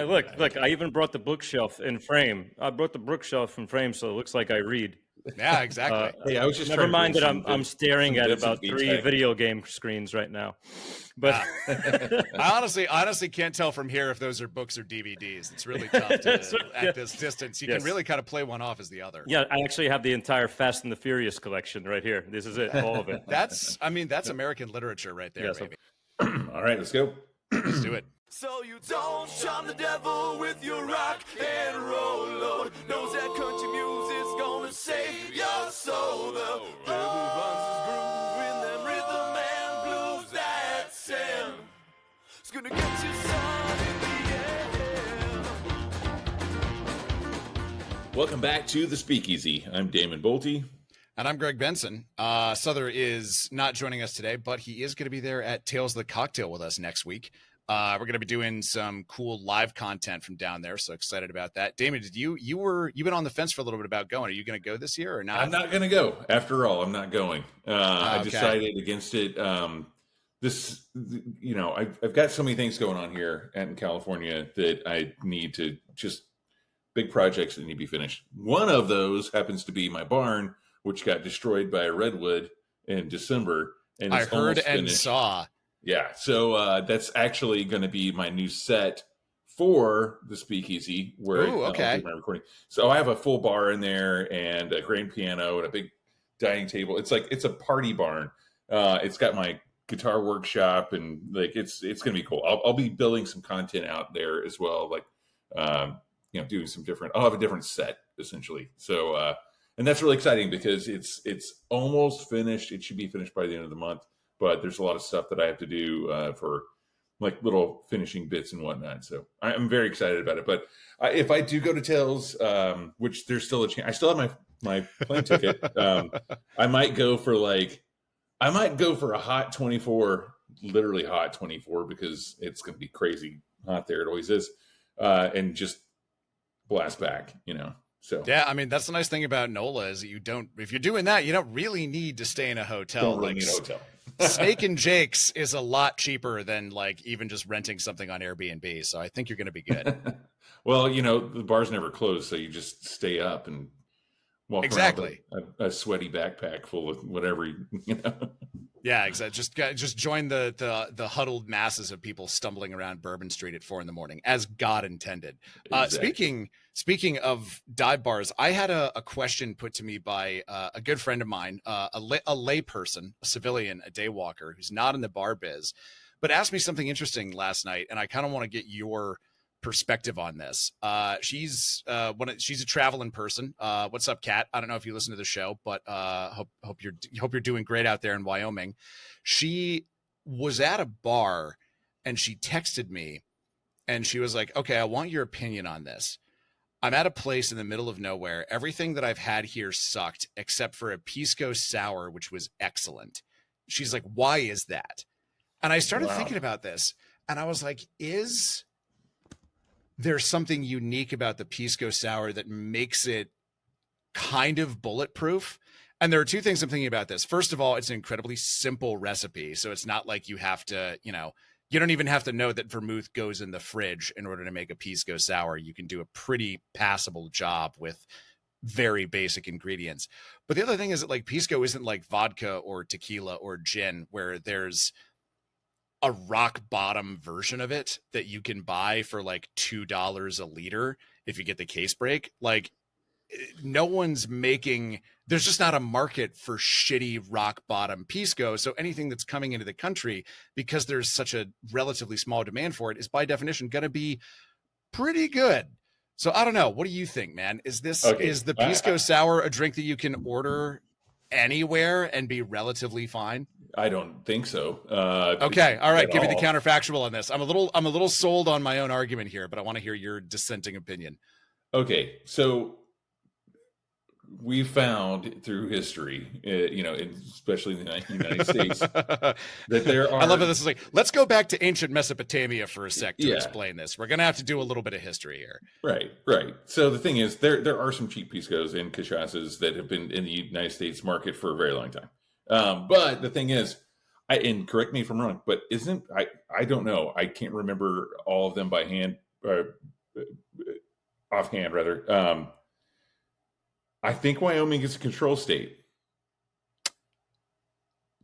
Hey, look, I even brought the bookshelf in frame. I brought the bookshelf in frame, so it looks like I read. Yeah, exactly. Hey, I was just Never trying to mind bring that I'm staring at Vincent about Beach 3 back. video game screens right now. But I honestly can't tell from here if those are books or DVDs. It's really tough to, at this distance. You can really kind of play one off as the other. Yeah, I actually have the entire Fast and the Furious collection right here. This is it, all of it. That's American literature right there, baby. All right, let's go. Let's do it. So you don't charm the devil with your rock and roll load. Knows that country music's gonna save your soul. The devil runs his groove in them rhythm and blues that sound. It's gonna get you sun in the air. Welcome back to the Speakeasy. I'm Damon Bolte. And I'm Greg Benson. Souther is not joining us today, but he is going to be there at Tales of the Cocktail with us next week. We're going to be doing some cool live content from down there, so excited about that. Damon, you've been on the fence for a little bit about going. Are you going to go this year or not? I'm not going to go. After all, I'm not going. I decided against it. I've got so many things going on here in California that I need to just big projects that need to be finished. One of those happens to be my barn, which got destroyed by a redwood in December. And I heard and saw. Yeah, so that's actually going to be my new set for the Speakeasy where I'll do my recording. So I have a full bar in there and a grand piano and a big dining table. It's a party barn. It's got my guitar workshop and it's going to be cool. I'll be building some content out there as well, doing some different. I'll have a different set essentially. So and that's really exciting because it's almost finished. It should be finished by the end of the month. But there's a lot of stuff that I have to do for like little finishing bits and whatnot. So I'm very excited about it. But if I do go to Tales, which there's still a chance, I still have my plane ticket. I might go for a hot 24, literally hot 24, because it's going to be crazy hot there. It always is. And just blast back, So yeah, I mean, that's the nice thing about NOLA is that if you're doing that, you don't really need to stay in a hotel. Don't really need a hotel. Snake and Jake's is a lot cheaper than even just renting something on Airbnb. So I think you're going to be good. Well, the bar's never closed, so you just stay up and walk around with a sweaty backpack full of whatever, Yeah, exactly. Just join the huddled masses of people stumbling around Bourbon Street at 4 a.m, as God intended. Exactly. Speaking of dive bars, I had a question put to me by a good friend of mine, a lay person, a civilian, a day walker who's not in the bar biz, but asked me something interesting last night, and I kind of want to get your perspective on this. She's a traveling person. What's up, Kat? I don't know if you listen to the show, but hope you're doing great out there in Wyoming. She was at a bar and she texted me and she was like, "Okay, I want your opinion on this. I'm at a place in the middle of nowhere. Everything that I've had here sucked except for a pisco sour, which was excellent." She's like, "Why is that?" And I started thinking about this and I was like, is there's something unique about the pisco sour that makes it kind of bulletproof? And there are two things I'm thinking about this. First of all, it's an incredibly simple recipe. So it's not like you have to, you don't even have to know that vermouth goes in the fridge in order to make a pisco sour. You can do a pretty passable job with very basic ingredients. But the other thing is that pisco isn't like vodka or tequila or gin where there's a rock bottom version of it that you can buy for $2 a liter if you get the case break. No one's there's just not a market for shitty rock bottom pisco. So anything that's coming into the country, because there's such a relatively small demand for it, is by definition going to be pretty good. So I don't know. What do you think, man? Is the pisco sour a drink that you can order anywhere and be relatively fine? I don't think so. Okay. All right. Give me the counterfactual on this. I'm a little sold on my own argument here, but I want to hear your dissenting opinion. Okay. So we found through history, especially in the United States, that there are. I love that this is let's go back to ancient Mesopotamia for a sec to explain this. We're going to have to do a little bit of history here. Right. So the thing is, there are some cheap piscos and cachaças that have been in the United States market for a very long time. But the thing is, and correct me if I'm wrong, but I don't know. I can't remember all of them by hand. offhand rather. I think Wyoming is a control state.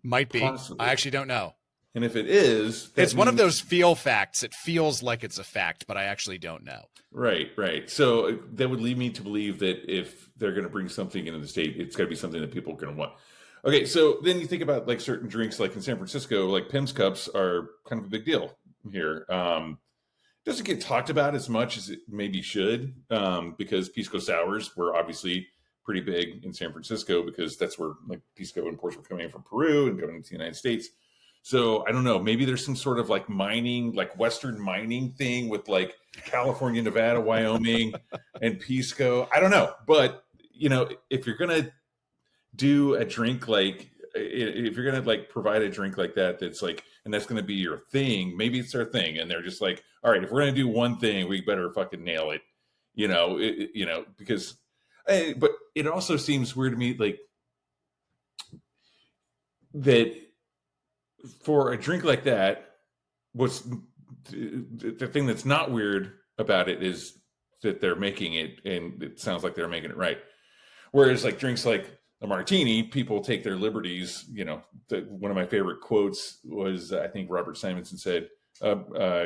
Might be. Possibly. I actually don't know. And if it is, it's one of those feel facts. It feels like it's a fact, but I actually don't know. Right. So that would lead me to believe that if they're going to bring something into the state, it's got to be something that people are going to want. Okay, so then you think about like certain drinks, like in San Francisco, like Pim's cups are kind of a big deal here. Doesn't get talked about as much as it maybe should, because pisco sours were obviously pretty big in San Francisco, because that's where like pisco imports were coming in from Peru and going into the United States. So I don't know, maybe there's some sort of like mining, like Western mining thing with like California, Nevada, Wyoming, and pisco. I don't know. But, you know, if you're going to do a drink like, if you're going to like provide a drink like that, that's like, and that's going to be your thing, maybe it's their thing. And they're just like, all right, if we're going to do one thing, we better fucking nail it, because, but it also seems weird to me, like that. For a drink like that, what's the thing that's not weird about it is that they're making it, and it sounds like they're making it right. Whereas like drinks like a martini, people take their liberties. One of my favorite quotes was, I think Robert Simonson said,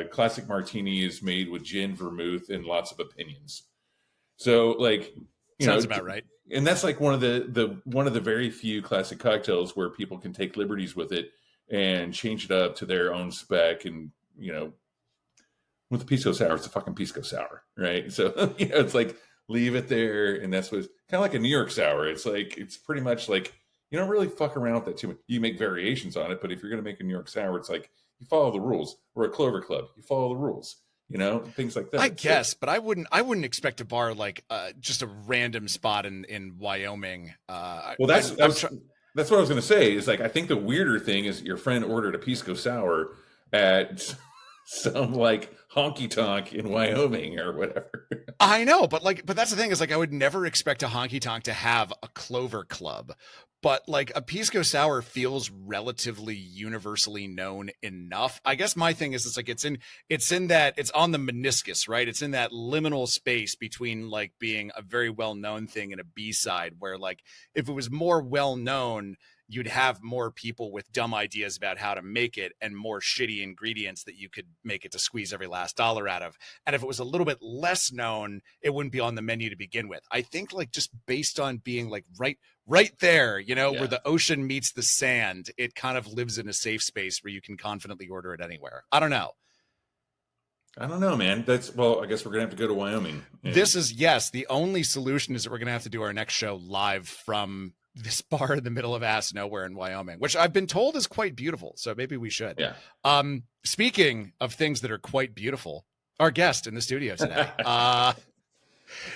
classic martini is made with gin, vermouth, and lots of opinions. So like, sounds about right. And that's like one of the very few classic cocktails where people can take liberties with it and change it up to their own spec. And, with the pisco sour, it's a fucking pisco sour, right? So, it's like, leave it there. And that's what's kind of like a New York sour. It's like, it's pretty much like, you don't really fuck around with that too much. You make variations on it, but if you're going to make a New York sour, it's like, you follow the rules. Or a Clover Club, you follow the rules, things like that. I guess, but I wouldn't expect a bar like just a random spot in Wyoming. That's what I was going to say. Is like, I think the weirder thing is your friend ordered a pisco sour at some like honky tonk in Wyoming or whatever. I know, but that's the thing is like, I would never expect a honky tonk to have a Clover Club, but like a pisco sour feels relatively universally known enough. I guess my thing is, it's like, it's on the meniscus, right? It's in that liminal space between like being a very well-known thing and a B-side, where like, if it was more well-known, you'd have more people with dumb ideas about how to make it and more shitty ingredients that you could make it to squeeze every last dollar out of. And if it was a little bit less known, it wouldn't be on the menu to begin with. I think like just based on being like right there, where the ocean meets the sand, it kind of lives in a safe space where you can confidently order it anywhere. I don't know, man. I guess we're going to have to go to Wyoming. This is, the only solution is that we're going to have to do our next show live from this bar in the middle of ass nowhere in Wyoming, which I've been told is quite beautiful. So maybe we should. Yeah. Speaking of things that are quite beautiful, our guest in the studio today,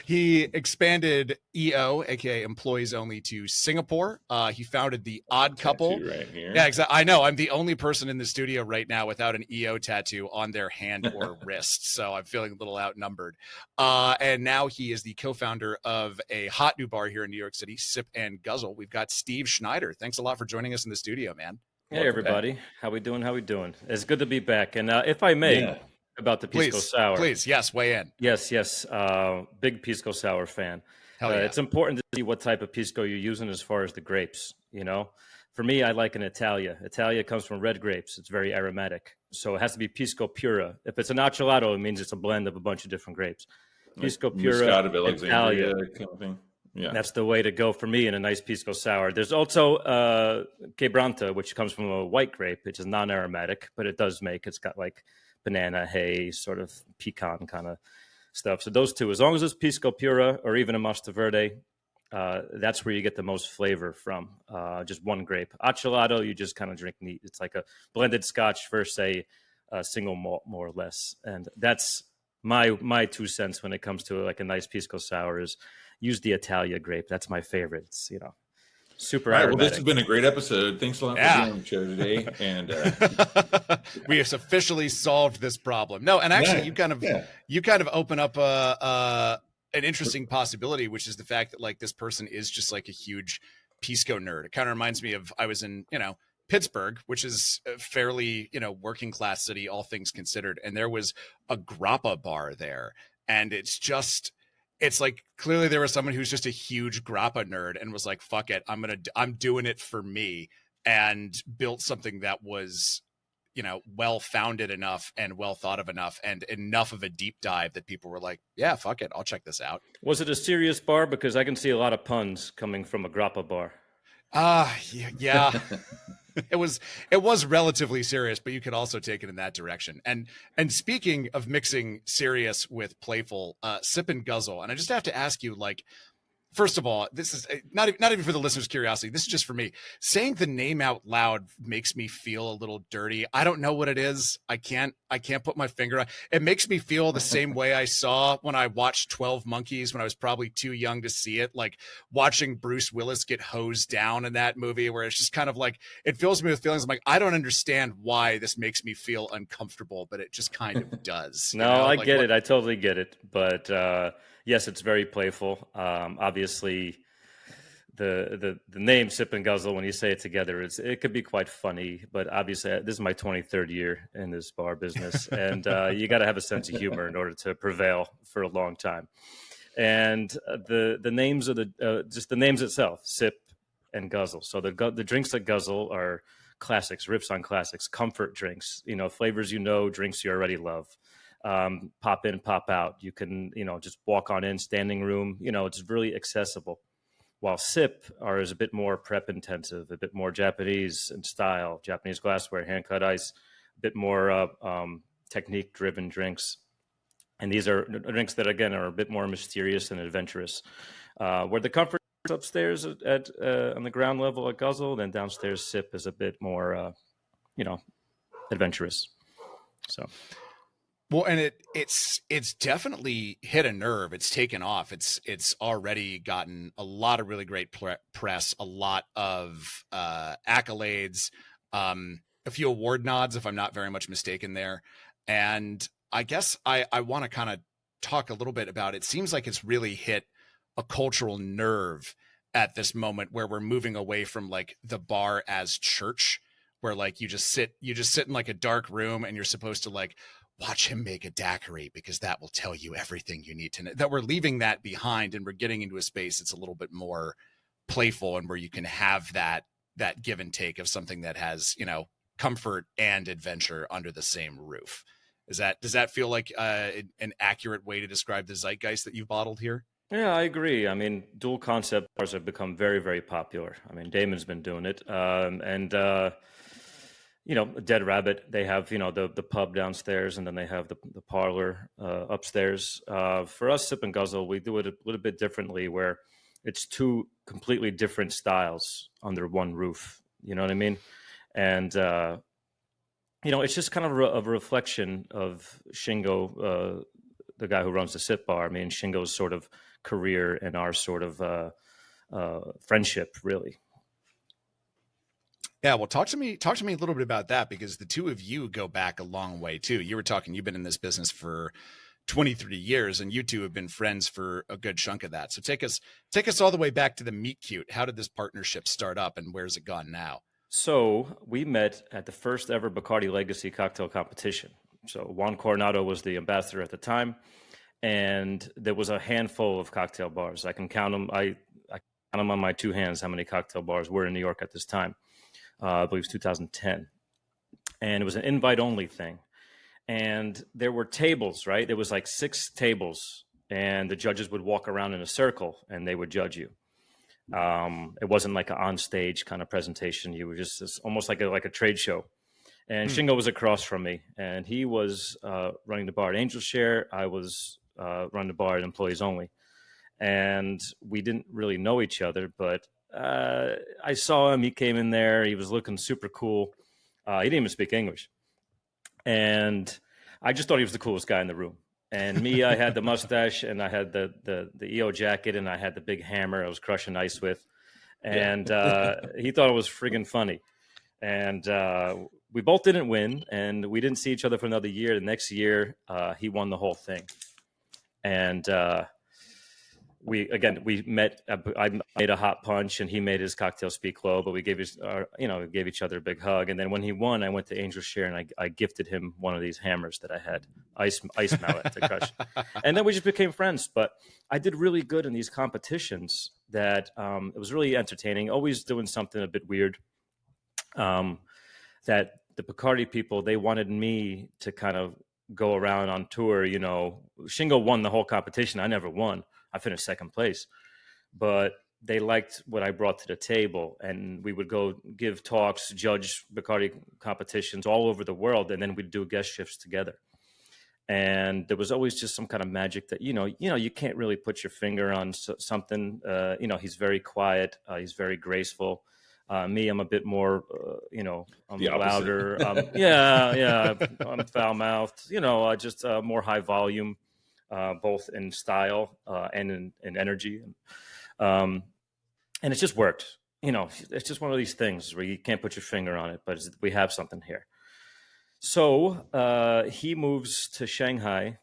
he expanded EO, aka Employees Only, to Singapore. He founded the Odd Couple. Right here. Yeah, exactly. I know. I'm the only person in the studio right now without an EO tattoo on their hand or wrist, so I'm feeling a little outnumbered. And now he is the co-founder of a hot new bar here in New York City, Sip and Guzzle. We've got Steve Schneider. Thanks a lot for joining us in the studio, man. Hey, everybody. How we doing? It's good to be back. And if I may... About the pisco sour. Please, yes, weigh in. Yes. Big pisco sour fan. Hell yeah. It's important to see what type of pisco you're using as far as the grapes, For me, I like an Italia. Italia comes from red grapes. It's very aromatic. So it has to be pisco pura. If it's an acelato, it means it's a blend of a bunch of different grapes. Pisco pura, Italia. Kind of thing. Yeah. That's the way to go for me in a nice pisco sour. There's also Quebranta, which comes from a white grape, which is non-aromatic, but it's got like banana, hay, sort of pecan kind of stuff. So those two, as long as it's pisco pura or even a Monteverde, that's where you get the most flavor from. Just one grape. Acelato, you just kind of drink neat. It's like a blended Scotch versus a single malt, more or less. And that's my 2 cents when it comes to like a nice pisco sour is use the Italia grape. That's my favorite. It's, super aromatic. Well, this has been a great episode. Thanks a lot for being on the show today. And we have officially solved this problem. No, and actually, you kind of open up an interesting possibility, which is the fact that like this person is just like a huge pisco nerd. It kind of reminds me of I was in Pittsburgh, which is a fairly, working class city, all things considered. And there was a grappa bar there. And it's like, clearly there was someone who's just a huge grappa nerd and was like, fuck it, I'm doing it for me, and built something that was, well founded enough and well thought of enough and enough of a deep dive that people were like, yeah, fuck it, I'll check this out. Was it a serious bar? Because I can see a lot of puns coming from a grappa bar. Yeah. It was relatively serious, but you could also take it in that direction. And speaking of mixing serious with playful, Sip and Guzzle. And I just have to ask you, like, first of all, this is not even for the listeners' curiosity. This is just for me. Saying the name out loud makes me feel a little dirty. I don't know what it is. I can't put my finger on. It makes me feel the same way I saw when I watched 12 Monkeys when I was probably too young to see it. Like watching Bruce Willis get hosed down in that movie, where it's just kind of like, it fills me with feelings. I'm like, I don't understand why this makes me feel uncomfortable, but it just kind of does. No, I get it. I totally get it. But yes, it's very playful. Obviously, the name Sip and Guzzle, when you say it together, it could be quite funny. But obviously, this is my 23rd year in this bar business, and you got to have a sense of humor in order to prevail for a long time. And the names of just the names itself, Sip and Guzzle. So the drinks that guzzle are classics, riffs on classics, comfort drinks. Flavors drinks you already love. Pop in, pop out. You can, just walk on in, standing room. It's really accessible. While Sip is a bit more prep intensive, a bit more Japanese in style, Japanese glassware, hand cut ice, a bit more technique driven drinks. And these are drinks that, again, are a bit more mysterious and adventurous. Where the comfort is upstairs at on the ground level at Guzzle, then downstairs Sip is a bit more, adventurous. So. Well, and it's definitely hit a nerve. It's taken off. It's already gotten a lot of really great press, a lot of accolades, a few award nods, if I'm not very much mistaken there. And I guess I want to kind of talk a little bit about, it seems like it's really hit a cultural nerve at this moment where we're moving away from like the bar as church, where like you just sit in like a dark room and you're supposed to like watch him make a daiquiri because that will tell you everything you need to know. That we're leaving that behind and we're getting into a space that's a little bit more playful and where you can have that give and take of something that has, comfort and adventure under the same roof. Does that feel like an accurate way to describe the zeitgeist that you've bottled here? Yeah, I agree. I mean, dual concept bars have become very, very popular. I mean, Damon's been doing it. Dead Rabbit, they have, the pub downstairs and then they have the parlor upstairs. For us, Sip and Guzzle, we do it a little bit differently where it's two completely different styles under one roof. You know what I mean? And, it's just kind of a reflection of Shingo, the guy who runs the Sip bar. I mean, Shingo's sort of career and our sort of friendship, really. Yeah, well, talk to me a little bit about that, because the two of you go back a long way too. You were talking, you've been in this business for 23 years and you two have been friends for a good chunk of that. So take us all the way back to the meet cute. How did this partnership start up and where's it gone now? So we met at the first ever Bacardi Legacy cocktail competition. So Juan Coronado was the ambassador at the time, and there was a handful of cocktail bars. I can count them. I count them on my two hands how many cocktail bars were in New York at this time. I believe it was 2010. And it was an invite-only thing. And there were tables, right? There was like 6 tables, and the judges would walk around in a circle, and they would judge you. It wasn't like an on-stage kind of presentation. You were just almost like a trade show. And Shingo was across from me, and he was running the bar at Angel Share. I was running the bar at Employees Only. And we didn't really know each other, but I saw him. He came in there. He was looking super cool. He didn't even speak English. And I just thought he was the coolest guy in the room. And me, I had the mustache, and I had the EO jacket, and I had the big hammer I was crushing ice with. And he thought it was friggin' funny. And we both didn't win, and we didn't see each other for another year. The next year, he won the whole thing. And we met. I made a hot punch, and he made his cocktail speak low. But we gave gave each other a big hug. And then when he won, I went to Angel Share and I gifted him one of these hammers that I had, ice mallet to crush. And then we just became friends. But I did really good in these competitions. That it was really entertaining. Always doing something a bit weird. That the Bacardi people, they wanted me to kind of go around on tour. Shingo won the whole competition. I never won. I finished second place, but they liked what I brought to the table, and we would go give talks, judge Bacardi competitions all over the world, and then we'd do guest shifts together. And there was always just some kind of magic that you can't really put your finger on something. He's very quiet. He's very graceful. Me, I'm a bit more, I'm louder. I'm foul mouthed. Just more high volume. Both in style and in energy. And it's just worked. It's just one of these things where you can't put your finger on it, but we have something here. So he moves to Shanghai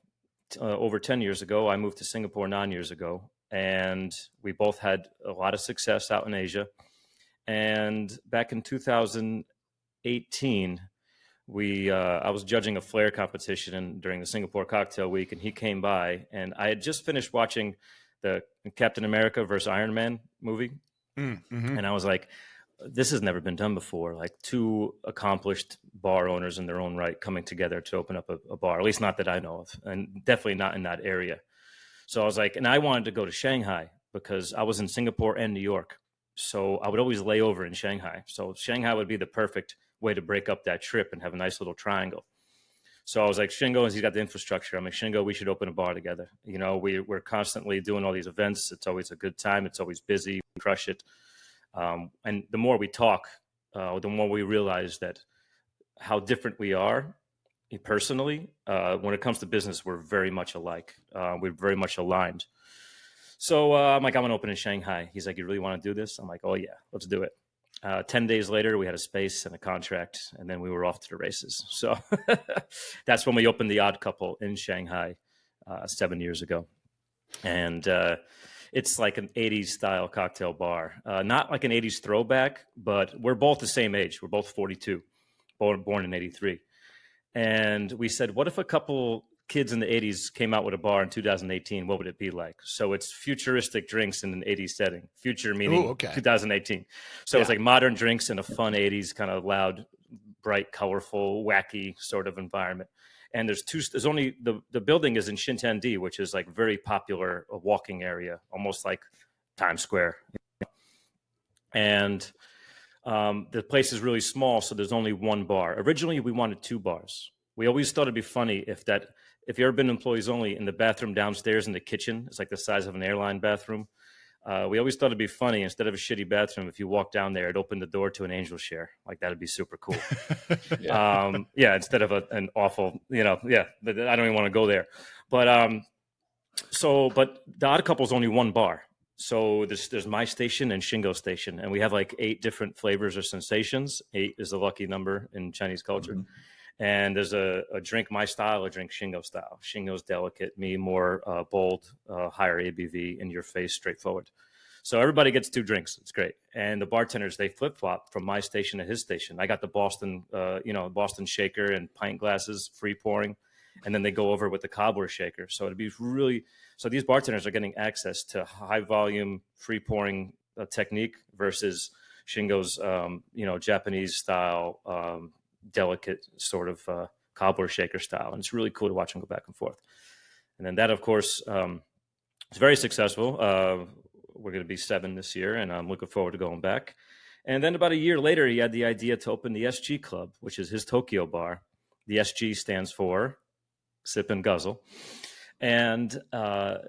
over 10 years ago. I moved to Singapore 9 years ago. And we both had a lot of success out in Asia. And back in 2018, I was judging a flair competition during the Singapore Cocktail Week, and he came by, and I had just finished watching the Captain America versus Iron Man movie. Mm-hmm. And I was like, this has never been done before. Like two accomplished bar owners in their own right coming together to open up a bar, at least not that I know of, and definitely not in that area. So I was like, and I wanted to go to Shanghai because I was in Singapore and New York. So I would always lay over in Shanghai. So Shanghai would be the perfect way to break up that trip and have a nice little triangle. So I was like, Shingo, he's got the infrastructure. I'm like, Shingo, we should open a bar together. We're constantly doing all these events. It's always a good time. It's always busy. We crush it. And the more we talk, the more we realize that how different we are personally. When it comes to business, we're very much alike. We're very much aligned. So I'm like, I'm going to open in Shanghai. He's like, you really want to do this? I'm like, oh, yeah, let's do it. 10 days later, we had a space and a contract, and then we were off to the races. So that's when we opened the Odd Couple in Shanghai 7 years ago. And it's like an 80s style cocktail bar. Not like an 80s throwback, but we're both the same age. We're both 42, born in 83. And we said, what if a couple kids in the 80s came out with a bar in 2018? What would it be like? So it's futuristic drinks in an 80s setting. Future meaning 2018. So it's like modern drinks in a fun 80s kind of loud, bright, colorful, wacky sort of environment. And there's only the building is in Shintendi, which is like very popular, a walking area, almost like Times Square. And the place is really small, so there's only one bar. Originally, we wanted two bars. We always thought it'd be funny if you ever been employees only, in the bathroom downstairs in the kitchen, it's like the size of an airline bathroom. We always thought it'd be funny, instead of a shitty bathroom, if you walk down there, it opened the door to an Angel Share. Like, that'd be super cool. Instead of an awful, but I don't even want to go there. But but the Odd Couple is only one bar. So there's my station and Shingo station, and we have like 8 different flavors or sensations. 8 is a lucky number in Chinese culture. Mm-hmm. And there's a drink my style, a drink Shingo style. Shingo's delicate, me more bold, higher ABV, in your face, straightforward. So everybody gets 2 drinks. It's great. And the bartenders, they flip-flop from my station to his station. I got the Boston shaker and pint glasses, free pouring. And then they go over with the cobbler shaker. So it'd be so these bartenders are getting access to high volume, free pouring technique versus Shingo's, Japanese style, delicate sort of cobbler shaker style. And it's really cool to watch them go back and forth. And then that, of course, is very successful. We're going to be 7 this year, and I'm looking forward to going back. And then about a year later, he had the idea to open the SG Club, which is his Tokyo bar. The SG stands for Sip and Guzzle. And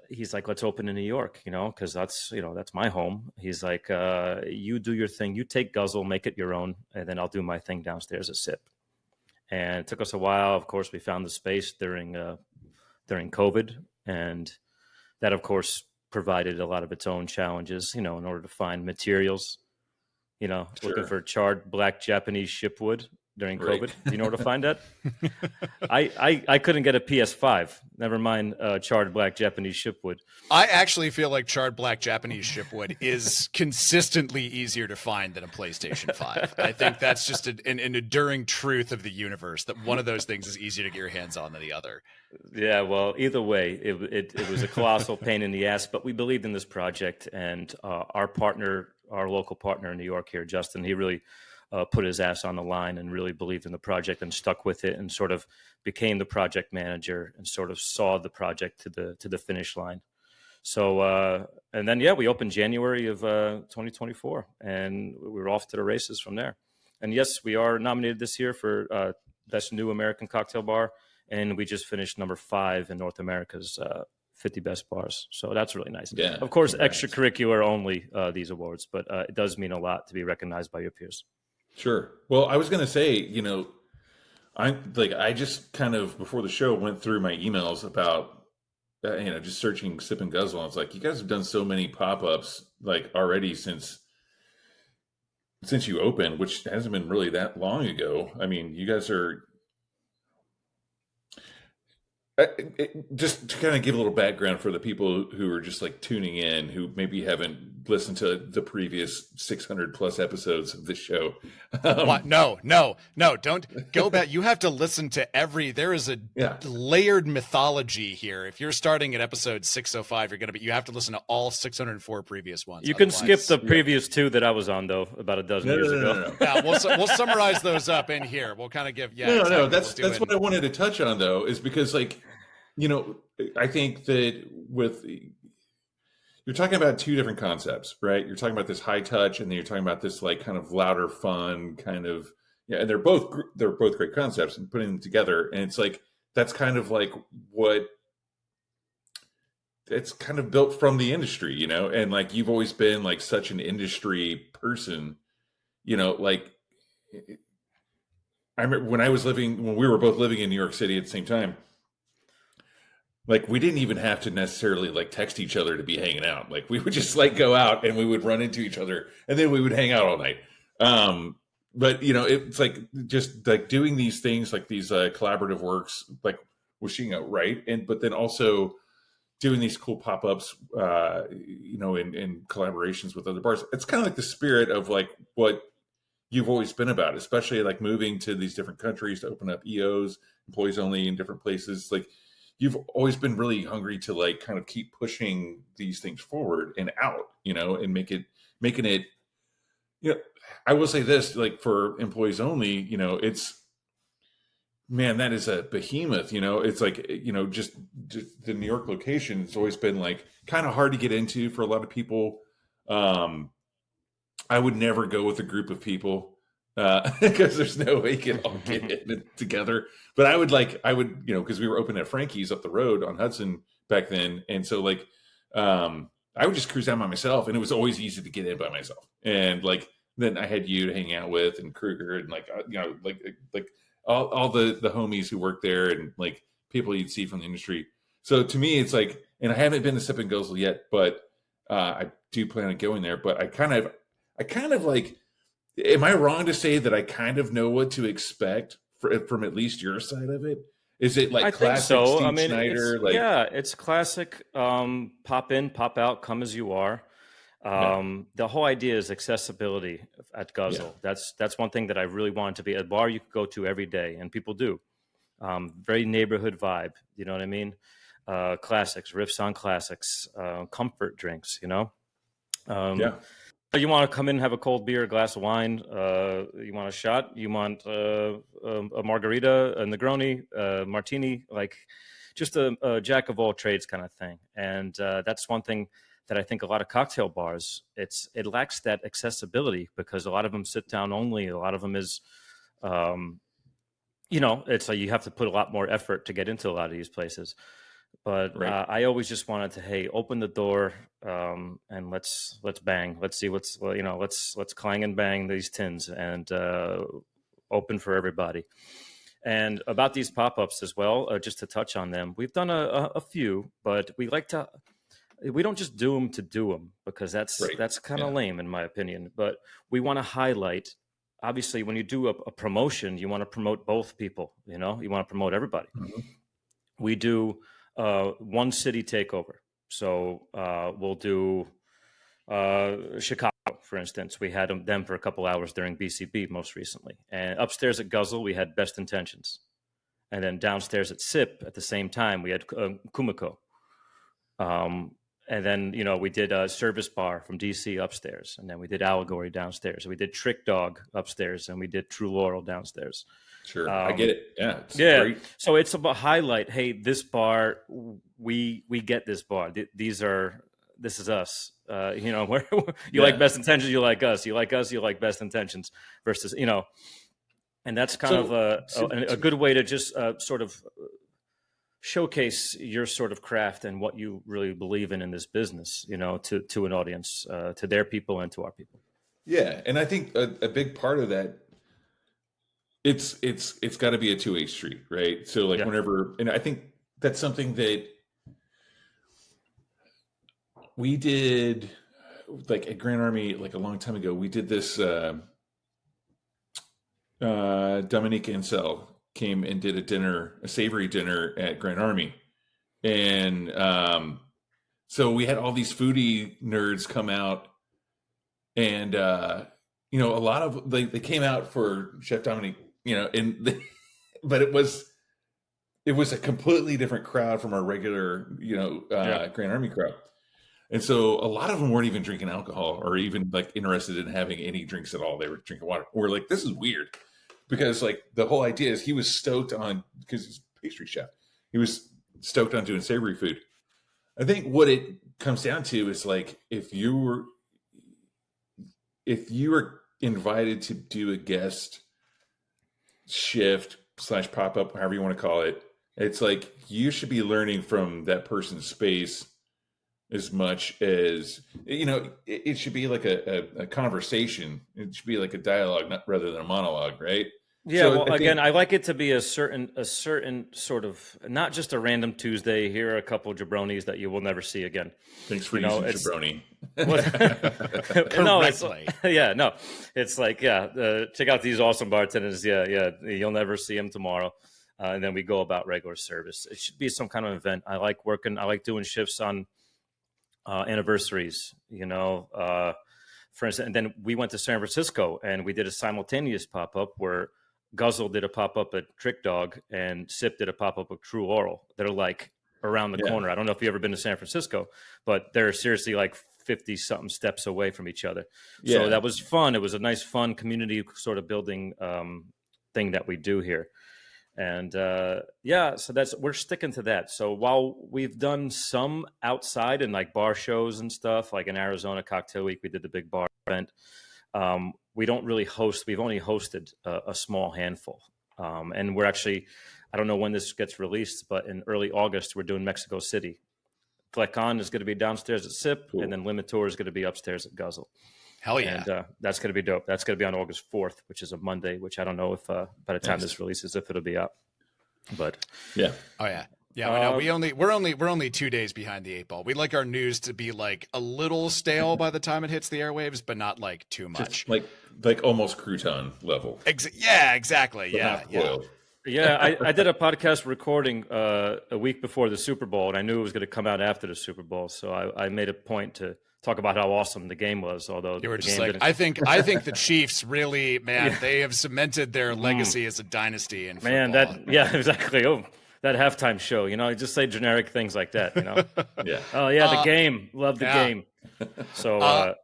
he's like, let's open in New York, because that's my home. He's like, you do your thing. You take Guzzle, make it your own, and then I'll do my thing downstairs at Sip. And it took us a while. Of course, we found the space during COVID. And that, of course, provided a lot of its own challenges, in order to find materials, looking for charred black Japanese shipwood. during Right. COVID. Do you know where to find that? I couldn't get a PS5. Never mind charred black Japanese shipwood. I actually feel like charred black Japanese shipwood is consistently easier to find than a PlayStation 5. I think that's just an enduring truth of the universe, that one of those things is easier to get your hands on than the other. Yeah, well, either way, it was a colossal pain in the ass, but we believed in this project, and our local partner in New York here, Justin, he really put his ass on the line and really believed in the project and stuck with it and sort of became the project manager and sort of saw the project to the finish line. So, and then, we opened January of 2024, and we were off to the races from there. And yes, we are nominated this year for Best New American Cocktail Bar, and we just finished number 5 in North America's 50 Best Bars. So that's really nice. Yeah, of course, congrats. Extracurricular only, these awards, but it does mean a lot to be recognized by your peers. Sure. Well, I was going to say, I just kind of before the show went through my emails about, just searching Sip and Guzzle. I was like, you guys have done so many pop-ups like already since you opened, which hasn't been really that long ago. I mean, you guys are. Just to kind of give a little background for the people who are just like tuning in, who maybe haven't listened to the previous 600 plus episodes of this show. What? No, don't go back. You have to listen to there is a layered mythology here. If you're starting at episode 605, you have to listen to all 604 previous ones. You can skip the previous 2 that I was on, though, about a dozen years ago. No. Yeah, we'll summarize those up in here. We'll kind of give, No, that's what I wanted to touch on, though, is because I think that you're talking about 2 different concepts, right? You're talking about this high touch, and then you're talking about this like kind of louder fun kind of, and they're both great concepts, and putting them together. And it's like, that's kind of like what it's kind of built from the industry, and like, you've always been like such an industry person, like I remember when we were both living in New York City at the same time. Like, we didn't even have to necessarily like text each other to be hanging out. Like, we would just like go out and we would run into each other, and then we would hang out all night. But it's like just like doing these things, like these collaborative works, like with Shingo, right? But then also doing these cool pop-ups, in collaborations with other bars. It's kind of like the spirit of like what you've always been about, especially like moving to these different countries to open up EOs, employees only, in different places. Like, you've always been really hungry to like kind of keep pushing these things forward and out, and making it, I will say this, like for employees only, it's, man, that is a behemoth, it's like, just the New York location. It's always been like kind of hard to get into for a lot of people. I would never go with a group of people because there's no way you can all get it together. But I would, because we were open at Frankie's up the road on Hudson back then. And so like, I would just cruise down by myself, and it was always easy to get in by myself. And like, then I had you to hang out with, and Kruger, and like, like all the homies who work there, and like people you'd see from the industry. So to me, it's like, and I haven't been to Sip and Guzzle yet, but I do plan on going there. But I kind of like, am I wrong to say that I kind of know what to expect from at least your side of it? Is it like classic Steve Schneider? It's classic. Pop in, pop out, come as you are. The whole idea is accessibility at Guzzle. Yeah. That's one thing that I really wanted to be a bar you could go to every day, and people do. Very neighborhood vibe. You know what I mean? Classics, riffs on classics, comfort drinks. You want to come in and have a cold beer, a glass of wine. You want a shot. You want a margarita, a Negroni, a martini, like just a jack of all trades kind of thing. And that's one thing that I think a lot of cocktail bars, it lacks that accessibility, because a lot of them sit down only. A lot of them is, it's like you have to put a lot more effort to get into a lot of these places. But right. I always just wanted to, open the door and let's bang. Let's see let's clang and bang these tins and open for everybody. And about these pop-ups as well, just to touch on them, we've done a few, but we don't just do them to do them, because that's kind of lame in my opinion. But we want to highlight obviously when you do a promotion, you want to promote both people, you know, you want to promote everybody. Mhm. We do one city takeover. So we'll do Chicago, for instance. We had them for a couple hours during BCB most recently. And upstairs at Guzzle, we had Best Intentions. And then downstairs at Sip at the same time, we had Kumiko. And then, you know, we did a Service Bar from DC upstairs. And then we did Allegory downstairs. We did Trick Dog upstairs. And we did True Laurel downstairs. Sure. I get it. Yeah. It's Yeah. great. So it's about highlight, hey, this bar, we get this bar. This is us. You know, where you like Best Intentions, you like us. You like us, you like Best Intentions versus, you know, and that's kind of a good way to just sort of showcase your sort of craft and what you really believe in this business, you know, to an audience, to their people and to our people. Yeah. And I think a big part of that, it's got to be a two-way street, right? So like whenever, and I think that's something that we did like at Grand Army, like a long time ago, we did this, Dominique Ansel came and did a savory dinner at Grand Army. And so we had all these foodie nerds come out and, you know, a lot of they came out for Chef Dominique, you know, but it was a completely different crowd from our regular, you know, Grand Army crowd. And so a lot of them weren't even drinking alcohol or even like interested in having any drinks at all. They were drinking water. We're like, this is weird. Because like the whole idea is he was stoked on, because he's a pastry chef, he was stoked on doing savory food. I think what it comes down to is like if you were invited to do a guest shift / pop-up, however you want to call it, it's like you should be learning from that person's space as much as, you know, it should be like a conversation. It should be like a dialogue, rather than a monologue, right? Yeah. So well, again, I like it to be a certain sort of, not just a random Tuesday. Here are a couple of jabronis that you will never see again. Thanks for using jabroni. No, it's like, check out these awesome bartenders. Yeah. You'll never see them tomorrow. And then we go about regular service. It should be some kind of event. I like doing shifts on anniversaries, you know, for instance. And then we went to San Francisco and we did a simultaneous pop-up where Guzzle did a pop-up at Trick Dog and Sip did a pop-up at True Laurel. They're like around the corner. I don't know if you've ever been to San Francisco, but they're seriously like 50 something steps away from each other. So that was fun. It was a nice, fun community sort of building thing that we do here. And so we're sticking to that. So while we've done some outside and like bar shows and stuff, like in Arizona Cocktail Week, we did the big bar event. We don't really host. We've only hosted a small handful. And we're actually, I don't know when this gets released, but in early August, we're doing Mexico City. Flecon is going to be downstairs at Sip, and then Limit Tour is going to be upstairs at Guzzle. Hell yeah. And that's going to be dope. That's going to be on August 4th, which is a Monday, which I don't know if by the time this releases, if it'll be out. But yeah. Oh yeah. Yeah, we're only 2 days behind the 8 ball. We like our news to be like a little stale by the time it hits the airwaves, but not like too much. Just like almost crouton level. Yeah, exactly. But yeah. I did a podcast recording a week before the Super Bowl, and I knew it was going to come out after the Super Bowl, so I made a point to talk about how awesome the game was. Although you were just like, I think the Chiefs really, man, they have cemented their legacy as a dynasty in football. Man, exactly. Oh. That halftime show, you know, I just say generic things like that, you know. Yeah. Oh yeah, the game. Love the game. So,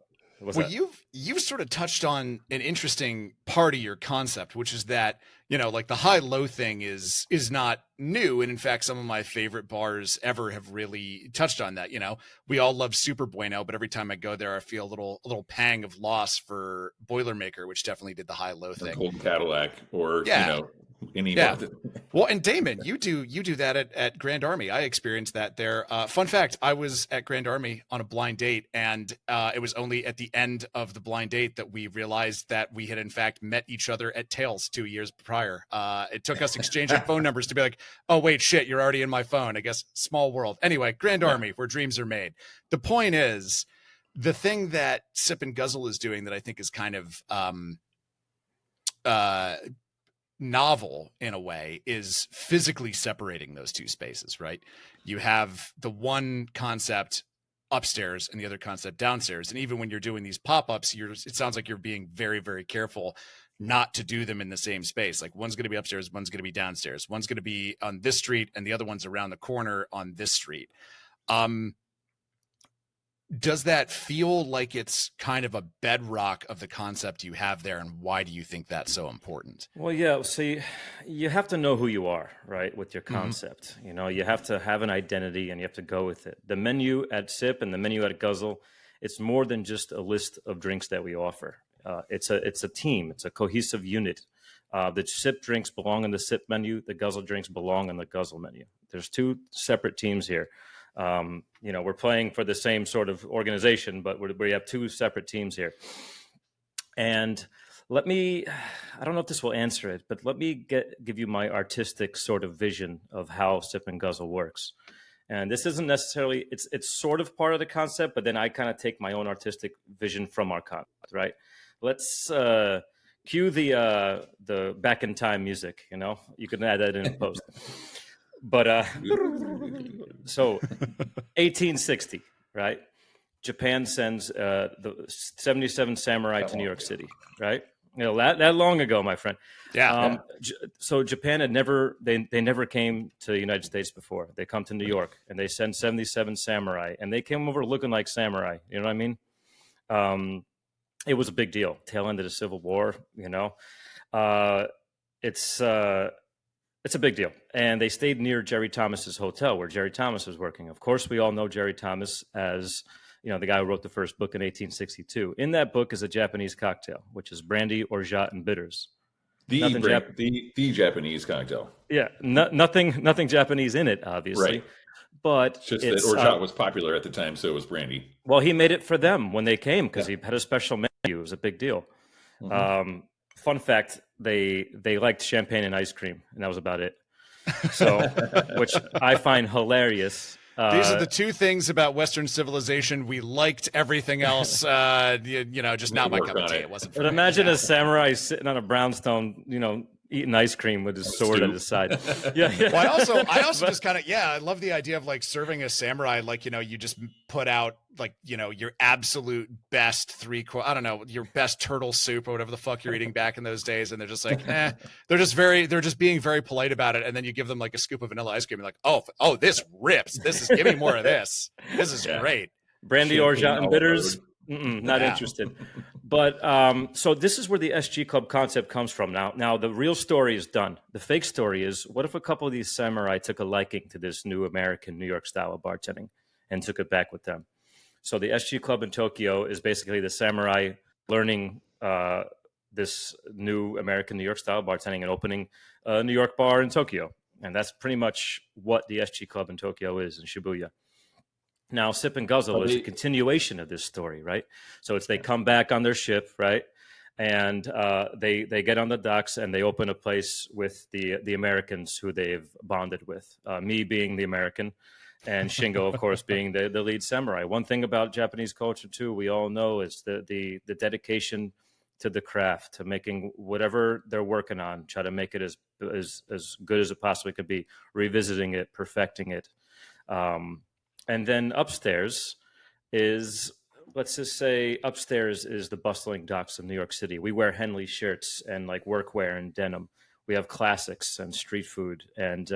you've sort of touched on an interesting part of your concept, which is that, you know, like the high-low thing is not new, and in fact, some of my favorite bars ever have really touched on that. You know, we all love Super Bueno, but every time I go there, I feel a little pang of loss for Boilermaker, which definitely did the high-low thing. Golden Cadillac, or you know. Well, and Damon, you do that at Grand Army. I experienced that there. Fun fact, I was at Grand Army on a blind date, and it was only at the end of the blind date that we realized that we had in fact met each other at Tails 2 years prior. It took us exchanging phone numbers to be like, oh wait, shit, you're already in my phone. I guess small world. Anyway, Grand Army, where dreams are made. The point is, the thing that Sip and Guzzle is doing that I think is kind of novel in a way is physically separating those two spaces, right? You have the one concept upstairs and the other concept downstairs. And even when you're doing these pop-ups, it sounds like you're being very, very careful not to do them in the same space. Like one's going to be upstairs, one's going to be downstairs. One's going to be on this street and the other one's around the corner on this street. Does that feel like it's kind of a bedrock of the concept you have there? And why do you think that's so important? Well, yeah. So you have to know who you are, right, with your concept. You know, you have to have an identity and you have to go with it. The menu at Sip and the menu at Guzzle, it's more than just a list of drinks that we offer. It's a team. It's a cohesive unit. The Sip drinks belong on the Sip menu. The Guzzle drinks belong on the Guzzle menu. There's two separate teams here. You know, we're playing for the same sort of organization, but we have two separate teams here. And I don't know if this will answer it, but let me give you my artistic sort of vision of how Sip and Guzzle works. And this isn't necessarily, it's sort of part of the concept, but then I kind of take my own artistic vision from our concept, right? Let's cue the back in time music, you know? You can add that in post. But so 1860, right? Japan sends the 77 samurai to New York City, right? You know, that long ago, my friend. Yeah. So Japan had never came to the United States before. They come to New York and they send 77 samurai, and they came over looking like samurai. You know what I mean? It was a big deal. Tail end of the Civil War, you know. It's a big deal. And they stayed near Jerry Thomas's hotel where Jerry Thomas was working. Of course, we all know Jerry Thomas as, you know, the guy who wrote the first book in 1862. In that book is a Japanese cocktail, which is brandy, orgeat, and bitters. The Japanese cocktail. Yeah, nothing Japanese in it, obviously. Right. But it's just that orgeat was popular at the time, so it was brandy. Well, he made it for them when they came because he had a special menu. It was a big deal. Fun fact, they liked champagne and ice cream, and that was about it. So, which I find hilarious. These are the two things about Western civilization. We liked everything else, you know, just not my cup of tea. It wasn't for But me. imagine a samurai sitting on a brownstone, you know, eating ice cream with his sword at his side. Yeah. Well, I also just kind of, I love the idea of like serving a samurai, like, you know, you just put out like, you know, your absolute best your best turtle soup or whatever the fuck you're eating back in those days. And they're just like, they're just being very polite about it. And then you give them like a scoop of vanilla ice cream and like, oh, this rips. Give me more of this. This is great. Brandy, orgeat, and bitters. Not interested. But so this is where the SG Club concept comes from. Now the real story is done. The fake story is, what if a couple of these samurai took a liking to this new American New York style of bartending and took it back with them? So the SG Club in Tokyo is basically the samurai learning this new American New York style bartending and opening a New York bar in Tokyo. And that's pretty much what the SG Club in Tokyo is in Shibuya. Now, Sip and Guzzle is a continuation of this story, right? So they come back on their ship, right? And they get on the docks and they open a place with the Americans who they've bonded with. Me being the American, and Shingo, of course, being the lead samurai. One thing about Japanese culture, too, we all know is the dedication to the craft, to making whatever they're working on, try to make it as good as it possibly could be, revisiting it, perfecting it. And then upstairs is, let's just say upstairs is the bustling docks of New York City. We wear Henley shirts and like workwear and denim. We have classics and street food and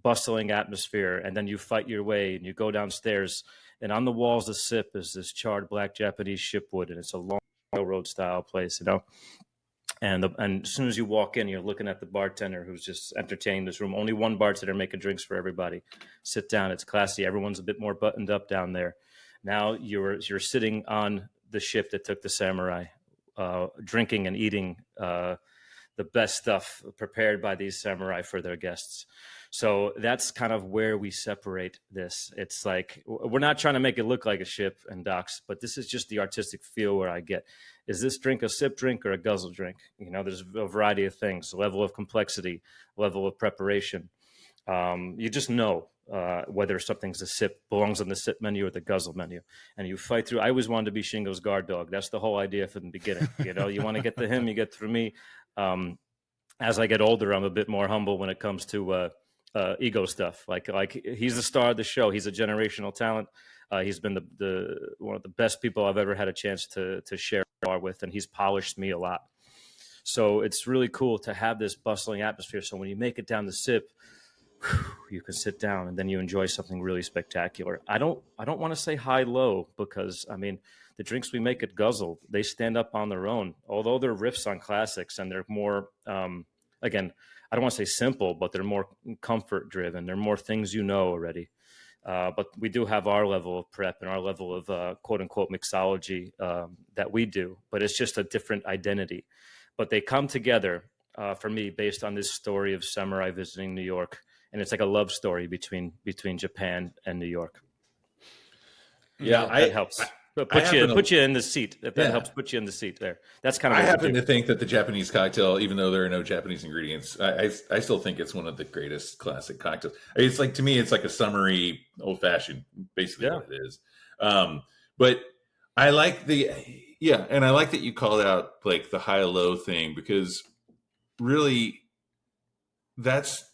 bustling atmosphere. And then you fight your way and you go downstairs, and on the walls of Sip is this charred black Japanese shipwood, and it's a long railroad style place, you know. And as soon as you walk in, you're looking at the bartender who's just entertaining this room. Only one bartender making drinks for everybody. Sit down. It's classy. Everyone's a bit more buttoned up down there. Now you're sitting on the ship that took the samurai, drinking and eating the best stuff prepared by these samurai for their guests. So that's kind of where we separate this. It's like, we're not trying to make it look like a ship and docks, but this is just the artistic feel where I get, is this drink a Sip drink or a Guzzle drink? You know, there's a variety of things, level of complexity, level of preparation. You just know whether something's a sip, belongs on the sip menu or the guzzle menu, and you fight through. I always wanted to be Shingo's guard dog. That's the whole idea from the beginning. You want to get to him, you get through me. As I get older, I'm a bit more humble when it comes to ego stuff. Like he's the star of the show. He's a generational talent. He's been the one of the best people I've ever had a chance to share a bar with, and he's polished me a lot. So it's really cool to have this bustling atmosphere. So when you make it down the sip, you can sit down and then you enjoy something really spectacular. I don't want to say high-low because, I mean, the drinks we make at Guzzle, they stand up on their own. Although they're riffs on classics and they're more, again, I don't want to say simple, but they're more comfort-driven. They're more things you know already. But we do have our level of prep and our level of quote-unquote mixology that we do. But it's just a different identity. But they come together for me based on this story of samurai visiting New York. And it's like a love story between Japan and New York. Yeah, that helps. Put you in the seat. If that helps, put you in the seat there. That's kind of. I happen to think that the Japanese cocktail, even though there are no Japanese ingredients, I still think it's one of the greatest classic cocktails. It's like, to me, it's like a summery old fashioned, basically what it is. But I like and I like that you called out like the high low thing, because really that's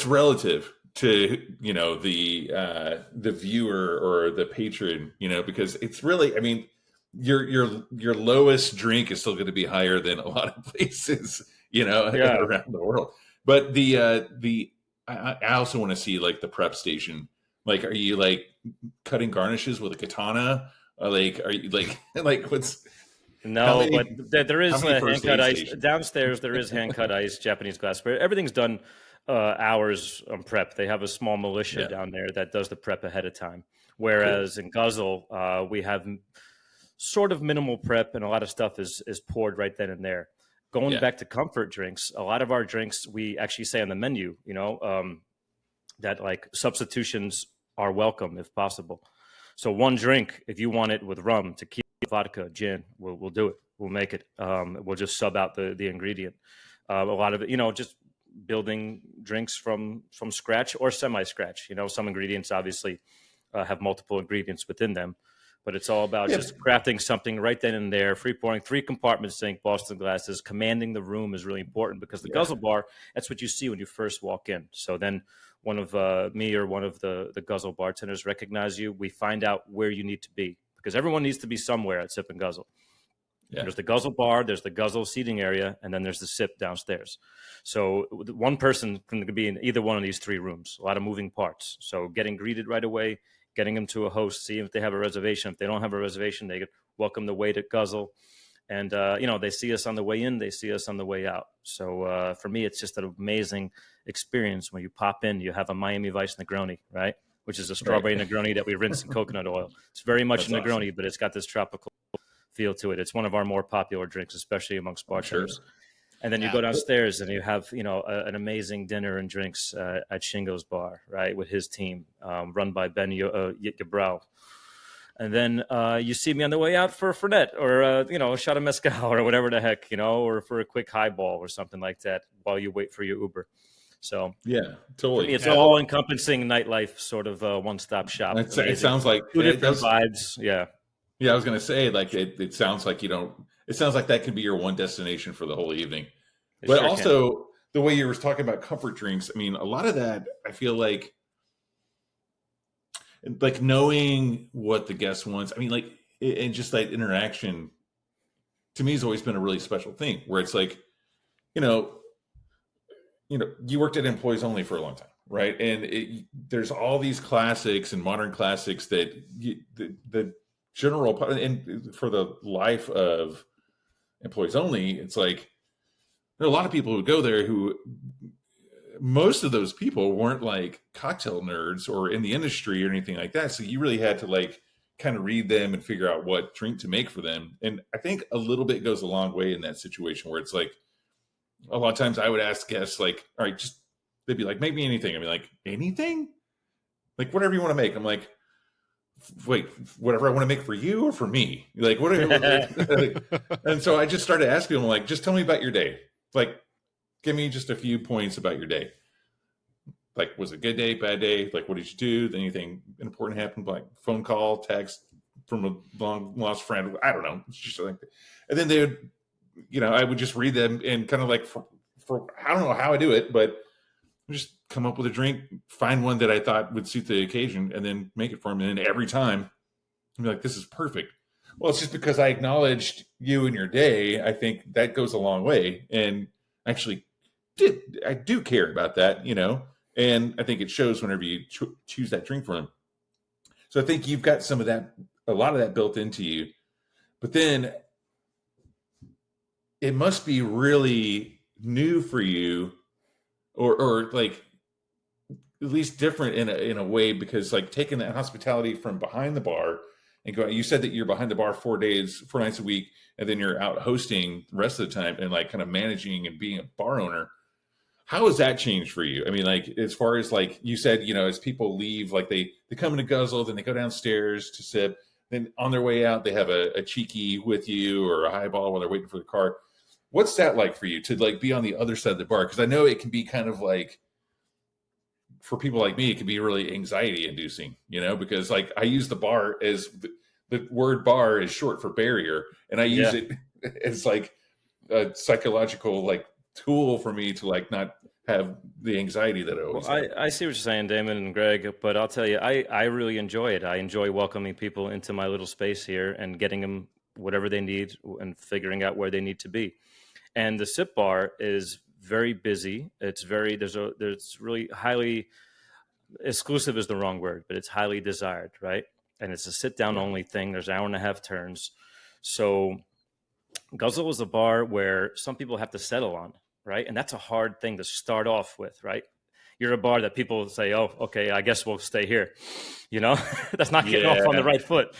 relative to the viewer or the patron, because it's really, I mean, your lowest drink is still going to be higher than a lot of places around the world. But I also want to see like the prep station. Like, are you like cutting garnishes with a katana? Like, are you like what's No, but there is hand cut ice downstairs. There is hand cut ice, Japanese glassware. Everything's done hours on prep. They have a small militia down there that does the prep ahead of time. Whereas in Guzzle, we have sort of minimal prep, and a lot of stuff is poured right then and there. Going back to comfort drinks, a lot of our drinks we actually say on the menu, that like substitutions are welcome if possible. So one drink, if you want it with rum, tequila, vodka, gin, we'll do it. We'll make it. We'll just sub out the ingredient. A lot of it, just building drinks from scratch or semi-scratch. Some ingredients obviously have multiple ingredients within them, but it's all about just crafting something right then and there. Free pouring, 3 compartment sink, Boston glasses. Commanding the room is really important, because the Guzzle bar, that's what you see when you first walk in. So then one of me or one of the Guzzle bartenders recognize you. We find out where you need to be, because everyone needs to be somewhere at Sip and Guzzle. Yeah. There's the Guzzle bar, there's the Guzzle seating area, and then there's the Sip downstairs. So one person can be in either one of these 3 rooms. A lot of moving parts. So getting greeted right away, getting them to a host, seeing if they have a reservation. If they don't have a reservation, they get welcome to wait at Guzzle. And, they see us on the way in, they see us on the way out. So for me, it's just an amazing experience. When you pop in, you have a Miami Vice Negroni, right? Which is a strawberry Negroni that we rinse in coconut oil. It's very much Negroni, but it's got this tropical feel to it. It's one of our more popular drinks, especially amongst bartenders. Sure. And then you go downstairs and you have, an amazing dinner and drinks at Shingo's bar, right, with his team, run by Ben Yabrow. And then you see me on the way out for a Fernet or, a shot of mezcal or whatever the heck, or for a quick highball or something like that while you wait for your Uber. So yeah, totally. It's all encompassing nightlife, sort of one-stop shop. It sounds like 2 different vibes. Yeah. Yeah, I was going to say, like, it sounds like it sounds like that could be your one destination for the whole evening. But sure also, the way you were talking about comfort drinks, I mean, a lot of that, I feel like knowing what the guest wants, I mean, like, and just that interaction, to me, has always been a really special thing, where it's like, you worked at Employees Only for a long time, right? And there's all these classics and modern classics that the general, and for the life of Employees Only, it's like there are a lot of people who go there who, most of those people weren't like cocktail nerds or in the industry or anything like that. So you really had to like kind of read them and figure out what drink to make for them. And I think a little bit goes a long way in that situation, where it's like, a lot of times I would ask guests like, all right, they'd be like, make me anything. I'd be like, anything? Like, whatever you want to make. I'm like, wait, whatever I want to make for you or for me? Like, what are you? And so I just started asking them, like, just tell me about your day. Like, give me just a few points about your day. Like, was it a good day, bad day? Like, what did you do? Did anything important happen? Like phone call, text from a long lost friend? I don't know. It's just like, and then they would, I would just read them and kind of like for I don't know how I do it, but just come up with a drink, find one that I thought would suit the occasion, and then make it for them. And then every time, I'd be like, this is perfect. Well, it's just because I acknowledged you and your day. I think that goes a long way. And actually, I do care about that, and I think it shows whenever you choose that drink for them. So I think you've got some of that, a lot of that built into you. But then it must be really new for you, or like at least different in a way, because like taking that hospitality from behind the bar and going, you said that you're behind the bar 4 nights a week, and then you're out hosting the rest of the time and like kind of managing and being a bar owner. How has that changed for you? I mean, like, as far as like you said, as people leave, like they come into Guzzle, then they go downstairs to Sip, then on their way out, they have a cheeky with you or a highball while they're waiting for the car. What's that like for you to like be on the other side of the bar? Because I know it can be kind of like, for people like me, it can be really anxiety inducing, because like I use the bar as the word bar is short for barrier. And I use it as like a psychological like tool for me to like not have the anxiety that I always have. I see what you're saying, Damon and Greg, but I'll tell you, I really enjoy it. I enjoy welcoming people into my little space here and getting them whatever they need and figuring out where they need to be. And the Sip bar is very busy. It's there's really highly exclusive is the wrong word, but it's highly desired, right? And it's a sit down only thing. There's 1.5 hour turns. So Guzzle is a bar where some people have to settle on, right? And that's a hard thing to start off with, right? You're a bar that people say, oh, okay, I guess we'll stay here. That's not getting off on the right foot,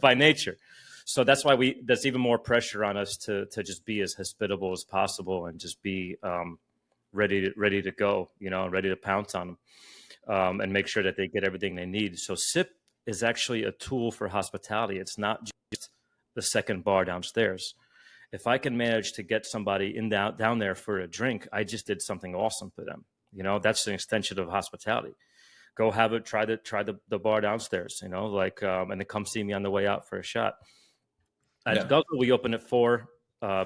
by nature. So that's why there's even more pressure on us to just be as hospitable as possible and just be ready to go, ready to pounce on them and make sure that they get everything they need. So Sip is actually a tool for hospitality. It's not just the second bar downstairs. If I can manage to get somebody down there for a drink, I just did something awesome for them. That's an extension of hospitality. Go have it, try the bar downstairs, and then come see me on the way out for a shot. At Guzzle, we open at 4.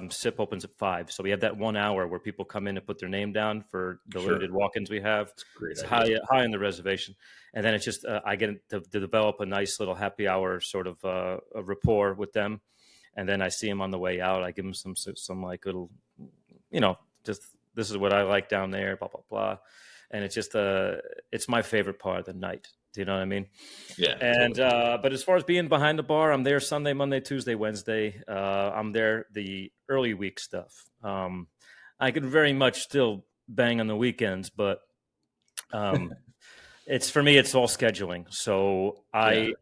Sip opens at 5. So we have that 1 hour where people come in and put their name down for the limited walk-ins we have. It's high in the reservation. And then it's just, I get to develop a nice little happy hour sort of a rapport with them. And then I see them on the way out. I give them some like little, just this is what I like down there, blah, blah, blah. And it's just, it's my favorite part of the night. Do you know what I mean? Yeah. And, but as far as being behind the bar, I'm there Sunday, Monday, Tuesday, Wednesday. I'm there the early week stuff. I could very much still bang on the weekends, but it's for me, it's all scheduling. So I'm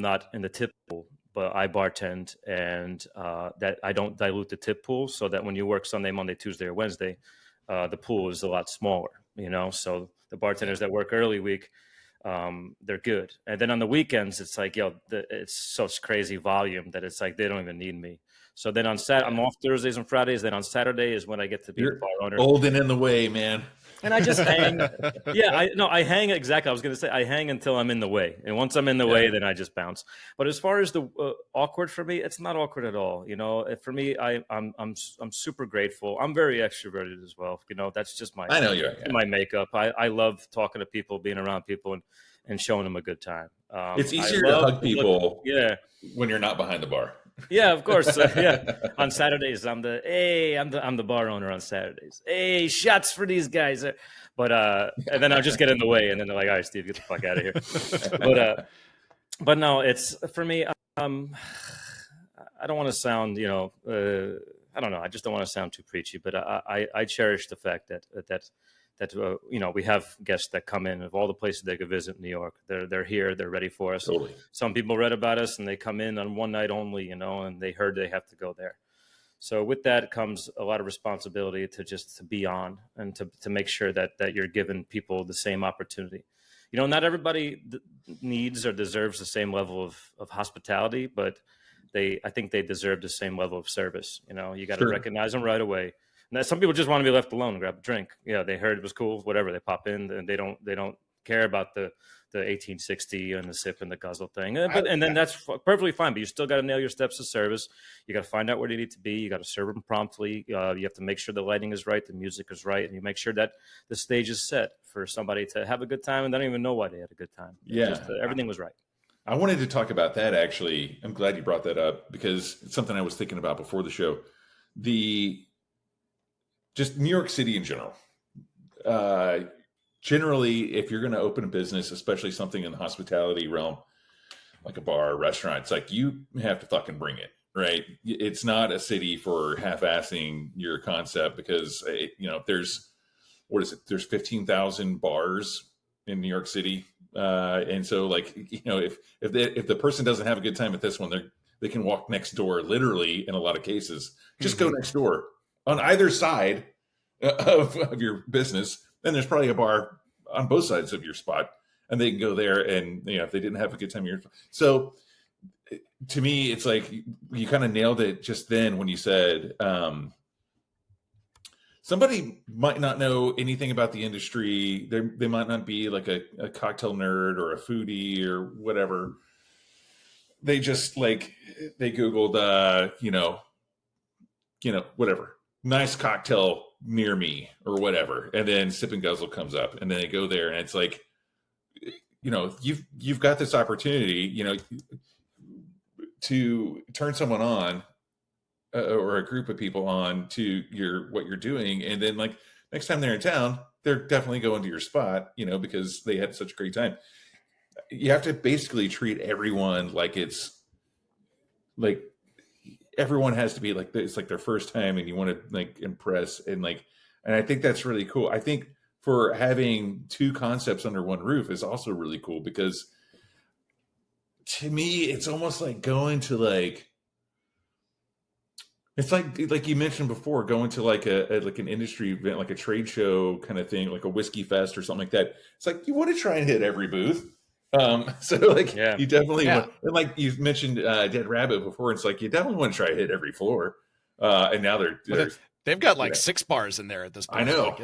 not in the tip pool, but I bartend, and that I don't dilute the tip pool, so that when you work Sunday, Monday, Tuesday, or Wednesday, the pool is a lot smaller, so the bartenders that work early week, they're good. And then on the weekends, it's like, it's such crazy volume that it's like, they don't even need me. So then on Saturday, I'm off Thursdays and Fridays. Then on Saturday is when I get to be the bar owner. Old and in the way, man. And I just hang. I hang. Exactly. I was going to say, I hang until I'm in the way. And once I'm in the way, then I just bounce. But as far as the awkward for me, it's not awkward at all. For me, I'm super grateful. I'm very extroverted as well. That's just my makeup. I love talking to people, being around people, and showing them a good time. It's easier to hug people when you're not behind the bar. Yeah, of course. On Saturdays, I'm the bar owner on Saturdays. Hey, shots for these guys. But and then I'll just get in the way, and then they're like, all right, Steve, get the fuck out of here. But no, it's for me. I don't want to sound, I don't know. I just don't want to sound too preachy, but I cherish the fact that we have guests that come in of all the places they could visit in New York. They're here. They're ready for us. Totally. Some people read about us and they come in on one night only, and they heard they have to go there. So with that comes a lot of responsibility to be on and to make sure that you're giving people the same opportunity. Not everybody needs or deserves the same level of hospitality, but I think they deserve the same level of service. You know, you got to recognize them right away. And some people just want to be left alone and grab a drink. Yeah, they heard it was cool, whatever. They pop in and they don't care about the 1860 and the sip and the guzzle thing. And then that's perfectly fine. But you still got to nail your steps of service. You got to find out where they need to be. You got to serve them promptly. You have to make sure the lighting is right, the music is right, and you make sure that the stage is set for somebody to have a good time and they don't even know why they had a good time. Everything was right. I wanted to talk about that, actually. I'm glad you brought that up because it's something I was thinking about before the show. Just New York City in general. Generally, if you're going to open a business, especially something in the hospitality realm, like a bar or restaurant, it's like you have to fucking bring it, right? It's not a city for half-assing your concept because, there's 15,000 bars in New York City. And so, like, if the person doesn't have a good time at this one, they can walk next door, literally, in a lot of cases. Just go next door. On either side of your business, then there's probably a bar on both sides of your spot, and they can go there. And if they didn't have a good time, so to me, it's like you kind of nailed it just then when you said somebody might not know anything about the industry. They might not be like a cocktail nerd or a foodie or whatever. They just they Googled, whatever. Nice cocktail near me or whatever, and then Sip and Guzzle comes up, and then they go there, and it's like, you've got this opportunity, to turn someone on, or a group of people on to what you're doing, and then next time they're in town, they're definitely going to your spot, because they had such a great time. You have to basically treat everyone like it's like. Everyone has to be like, it's like their first time and you want to impress and I think that's really cool. I think for having two concepts under one roof is also really cool because to me, it's almost like going to it's like you mentioned before, going to an industry event, like a trade show kind of thing, like a whiskey fest or something like that. It's like, you want to try and hit every booth. You definitely want, and you've mentioned Dead Rabbit before, it's like you definitely want to try to hit every floor. And now they've got 6 bars in there at this point. I know.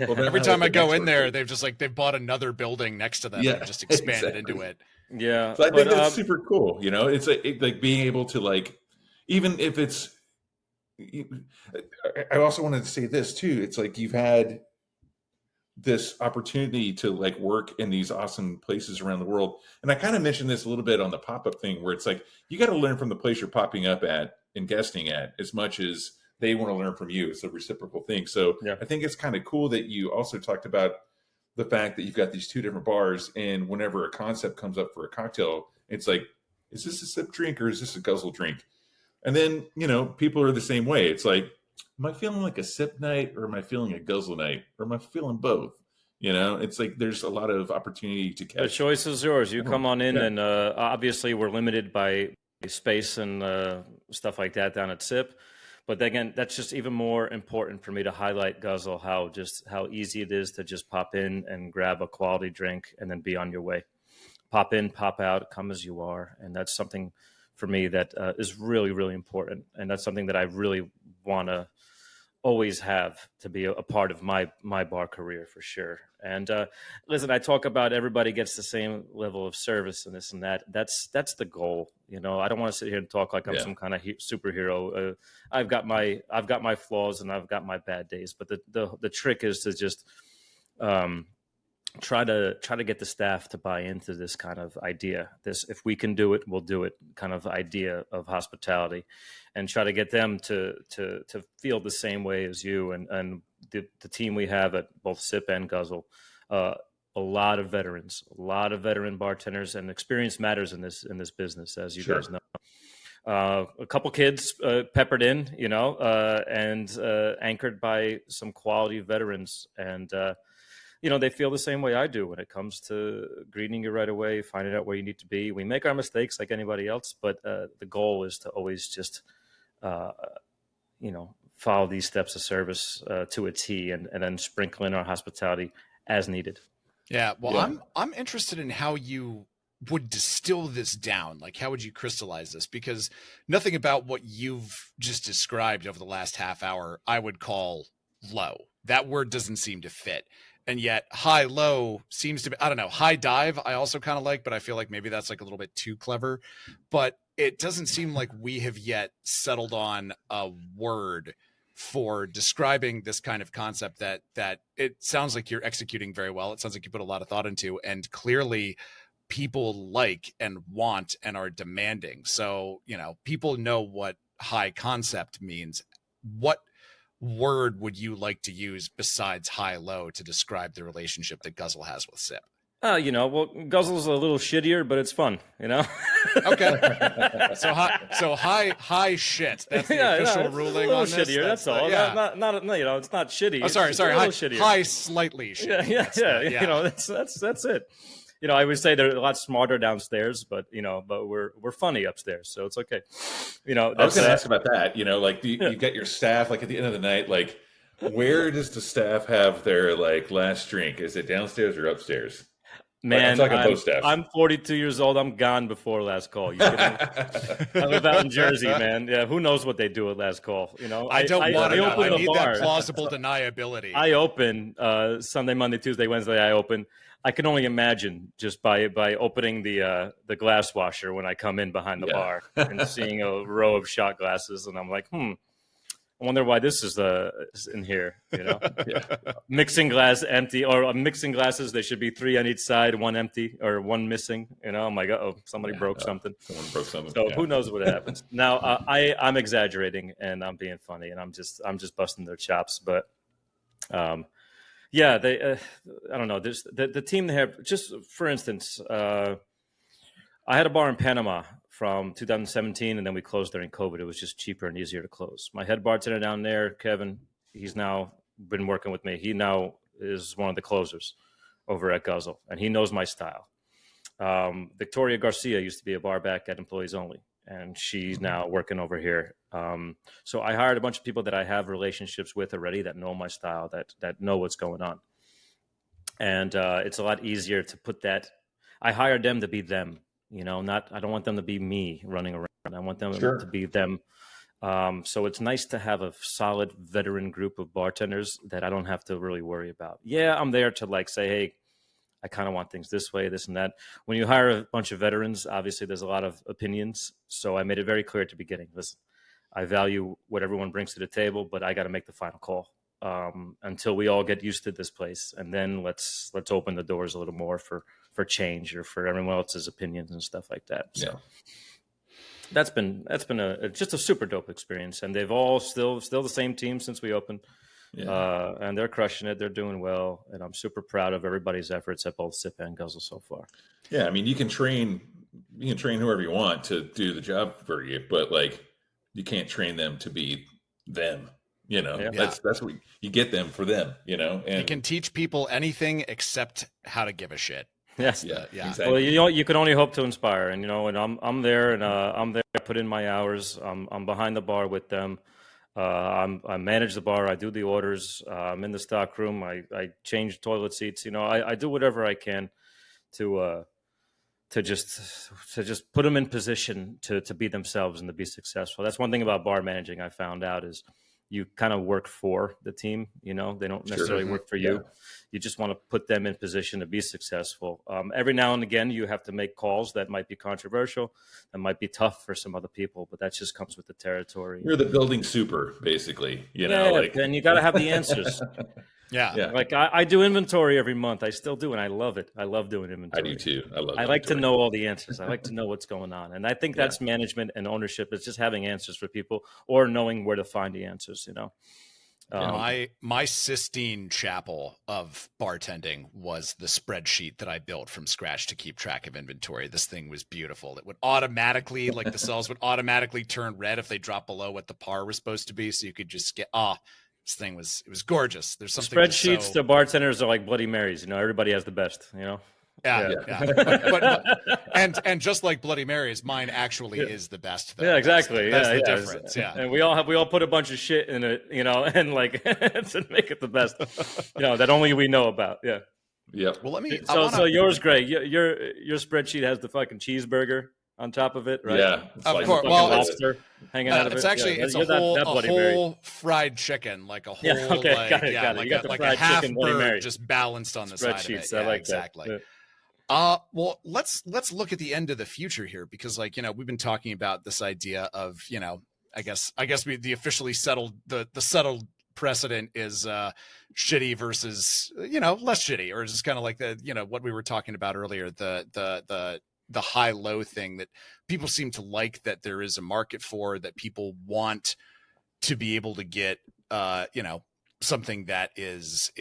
Well, every time I go in there, they've bought another building next to them and just expanded into it. Yeah. So I think that's super cool. It's like being able to even if it's. I also wanted to say this too. It's like you've had this opportunity to work in these awesome places around the world. And I kind of mentioned this a little bit on the pop-up thing where it's like, you got to learn from the place you're popping up at and guesting at as much as they want to learn from you. It's a reciprocal thing. So I think it's kind of cool that you also talked about the fact that you've got these two different bars, and whenever a concept comes up for a cocktail, it's like, is this a sip drink or is this a guzzle drink? And then, people are the same way. It's like, am I feeling like a sip night or am I feeling a guzzle night or am I feeling both? It's like there's a lot of opportunity to catch. The choice is yours. You come on in, and obviously we're limited by space and stuff like that down at Sip. But again, that's just even more important for me to highlight Guzzle, how easy it is to just pop in and grab a quality drink and then be on your way. Pop in, pop out, come as you are. And that's something for me that is really, really important. And that's something that I really want to always have to be a part of my bar career for sure. And listen, I talk about everybody gets the same level of service and this and that. That's the goal. I don't want to sit here and talk like I'm some kind of superhero. I've got my flaws and I've got my bad days, but the trick is to just try to get the staff to buy into this kind of idea. This, if we can do it, we'll do it kind of idea of hospitality, and try to get them to feel the same way as you and the team we have at both Sip and Guzzle. A lot of veteran bartenders, and experience matters in this business, as you guys know. A couple kids peppered in, and anchored by some quality veterans, and they feel the same way I do when it comes to greeting you right away, finding out where you need to be. We make our mistakes like anybody else, but the goal is to always just, follow these steps of service to a T, and then sprinkle in our hospitality as needed. Yeah. Well, I'm interested in how you would distill this down, like how would you crystallize this? Because nothing about what you've just described over the last half hour I would call low. That word doesn't seem to fit. And yet high low seems to be, I don't know, high dive I also kind of like, but I feel like maybe that's like a little bit too clever. But it doesn't seem like we have yet settled on a word for describing this kind of concept that it sounds like you're executing very well. It sounds like you put a lot of thought into, and clearly people like and want and are demanding. So, you know, people know what high concept means. What word would you like to use besides high low to describe the relationship that Guzzle has with Sip? You know, well, Guzzle's a little shittier, but it's fun, you know? Okay. So high shit. That's the official ruling on this. Shittier, that's all. Not, you know, it's not shitty. Oh, sorry. Shittier. High slightly shitty. Yeah. You know, that's it. You know, I would say they're a lot smarter downstairs, but you know, we're funny upstairs, so it's okay. You know, I was going to ask about that. You know, like you get your staff, like at the end of the night, like where does the staff have their like last drink? Is it downstairs or upstairs? Man, like I'm 42 years old. I'm gone before last call. You kidding me? I live out in Jersey, man. Yeah, who knows what they do at last call? You know, I don't want to know. I need bar. That plausible deniability. I open Sunday, Monday, Tuesday, Wednesday. I open. I can only imagine just by opening the glass washer when I come in behind the bar and seeing a row of shot glasses, and I'm like, I wonder why this is in here, you know? Mixing glass empty, or mixing glasses, there should be 3 on each side, 1 empty or 1 missing, you know? I'm like, somebody broke something. Someone broke something. So who knows what happens. Now, I'm exaggerating and I'm being funny and I'm just busting their chops, but they I don't know. There's the team they have, just for instance, I had a bar in Panama from 2017, and then we closed during COVID. It was just cheaper and easier to close. My head bartender down there, Kevin, he's now been working with me. He now is one of the closers over at Guzzle, and he knows my style. Victoria Garcia used to be a bar back at Employees Only, and she's now working over here. So I hired a bunch of people that I have relationships with already that know my style, that know what's going on. And it's a lot easier to put that. I hired them to be them. You know, I don't want them to be me running around. I want them to be them. So it's nice to have a solid veteran group of bartenders that I don't have to really worry about. Yeah, I'm there to like say, hey, I kind of want things this way, this and that. When you hire a bunch of veterans, obviously there's a lot of opinions. So I made it very clear at the beginning. Listen, I value what everyone brings to the table, but I got to make the final call until we all get used to this place. And then let's open the doors a little more for change or for everyone else's opinions and stuff like that. So that's been just a super dope experience. And they've all still the same team since we opened. And they're crushing it. They're doing well. And I'm super proud of everybody's efforts at both Sip and Guzzle so far. Yeah. I mean, you can train whoever you want to do the job for you, but like you can't train them to be them. You know, that's what you get them for them, you know, and you can teach people anything except how to give a shit. Yes. Exactly. Well, you know, you can only hope to inspire, and you know, and I'm there, and I'm there. I put in my hours. I'm behind the bar with them. I manage the bar. I do the orders. I'm in the stock room. I change toilet seats. You know, I do whatever I can to just put them in position to be themselves and to be successful. That's one thing about bar managing I found out is you kind of work for the team, you know, they don't necessarily work for you. Yeah. You just want to put them in position to be successful. Every now and again, you have to make calls that might be controversial, that might be tough for some other people, but that just comes with the territory. You're the building super, basically, you know, and you got to have the answers. Yeah. Like I do inventory every month. I still do, and I love it. I love doing inventory. I do too. I like to know all the answers. I like to know what's going on. And I think that's management and ownership. It's just having answers for people or knowing where to find the answers, you know. My Sistine Chapel of bartending was the spreadsheet that I built from scratch to keep track of inventory. This thing was beautiful. It would automatically, like the cells would automatically turn red if they dropped below what the par was supposed to be. So you could just get, this thing it was gorgeous. There's something spreadsheets to bartenders are like Bloody Marys. You know, everybody has the best, you know? Yeah. But and just like Bloody Marys, mine actually is the best. Though. Yeah, exactly. That's the difference. Yeah. And we all put a bunch of shit in it, you know, and like to make it the best, you know, that only we know about. Yeah. Yep. Well, let me. So yours, Greg. Your spreadsheet has the fucking cheeseburger on top of it, right? Yeah, of course. Well, lobster hanging out of it. It's actually it's a whole fried chicken, like a whole got it. like a half bird just balanced on the side of it. I like exactly. That. Yeah. Well, let's look at the end of the future here, because we've been talking about this idea of I guess the officially settled the settled precedent is shitty versus less shitty, or just kind of like the what we were talking about earlier, the high low thing that people seem to like, that there is a market for, that people want to be able to get something that is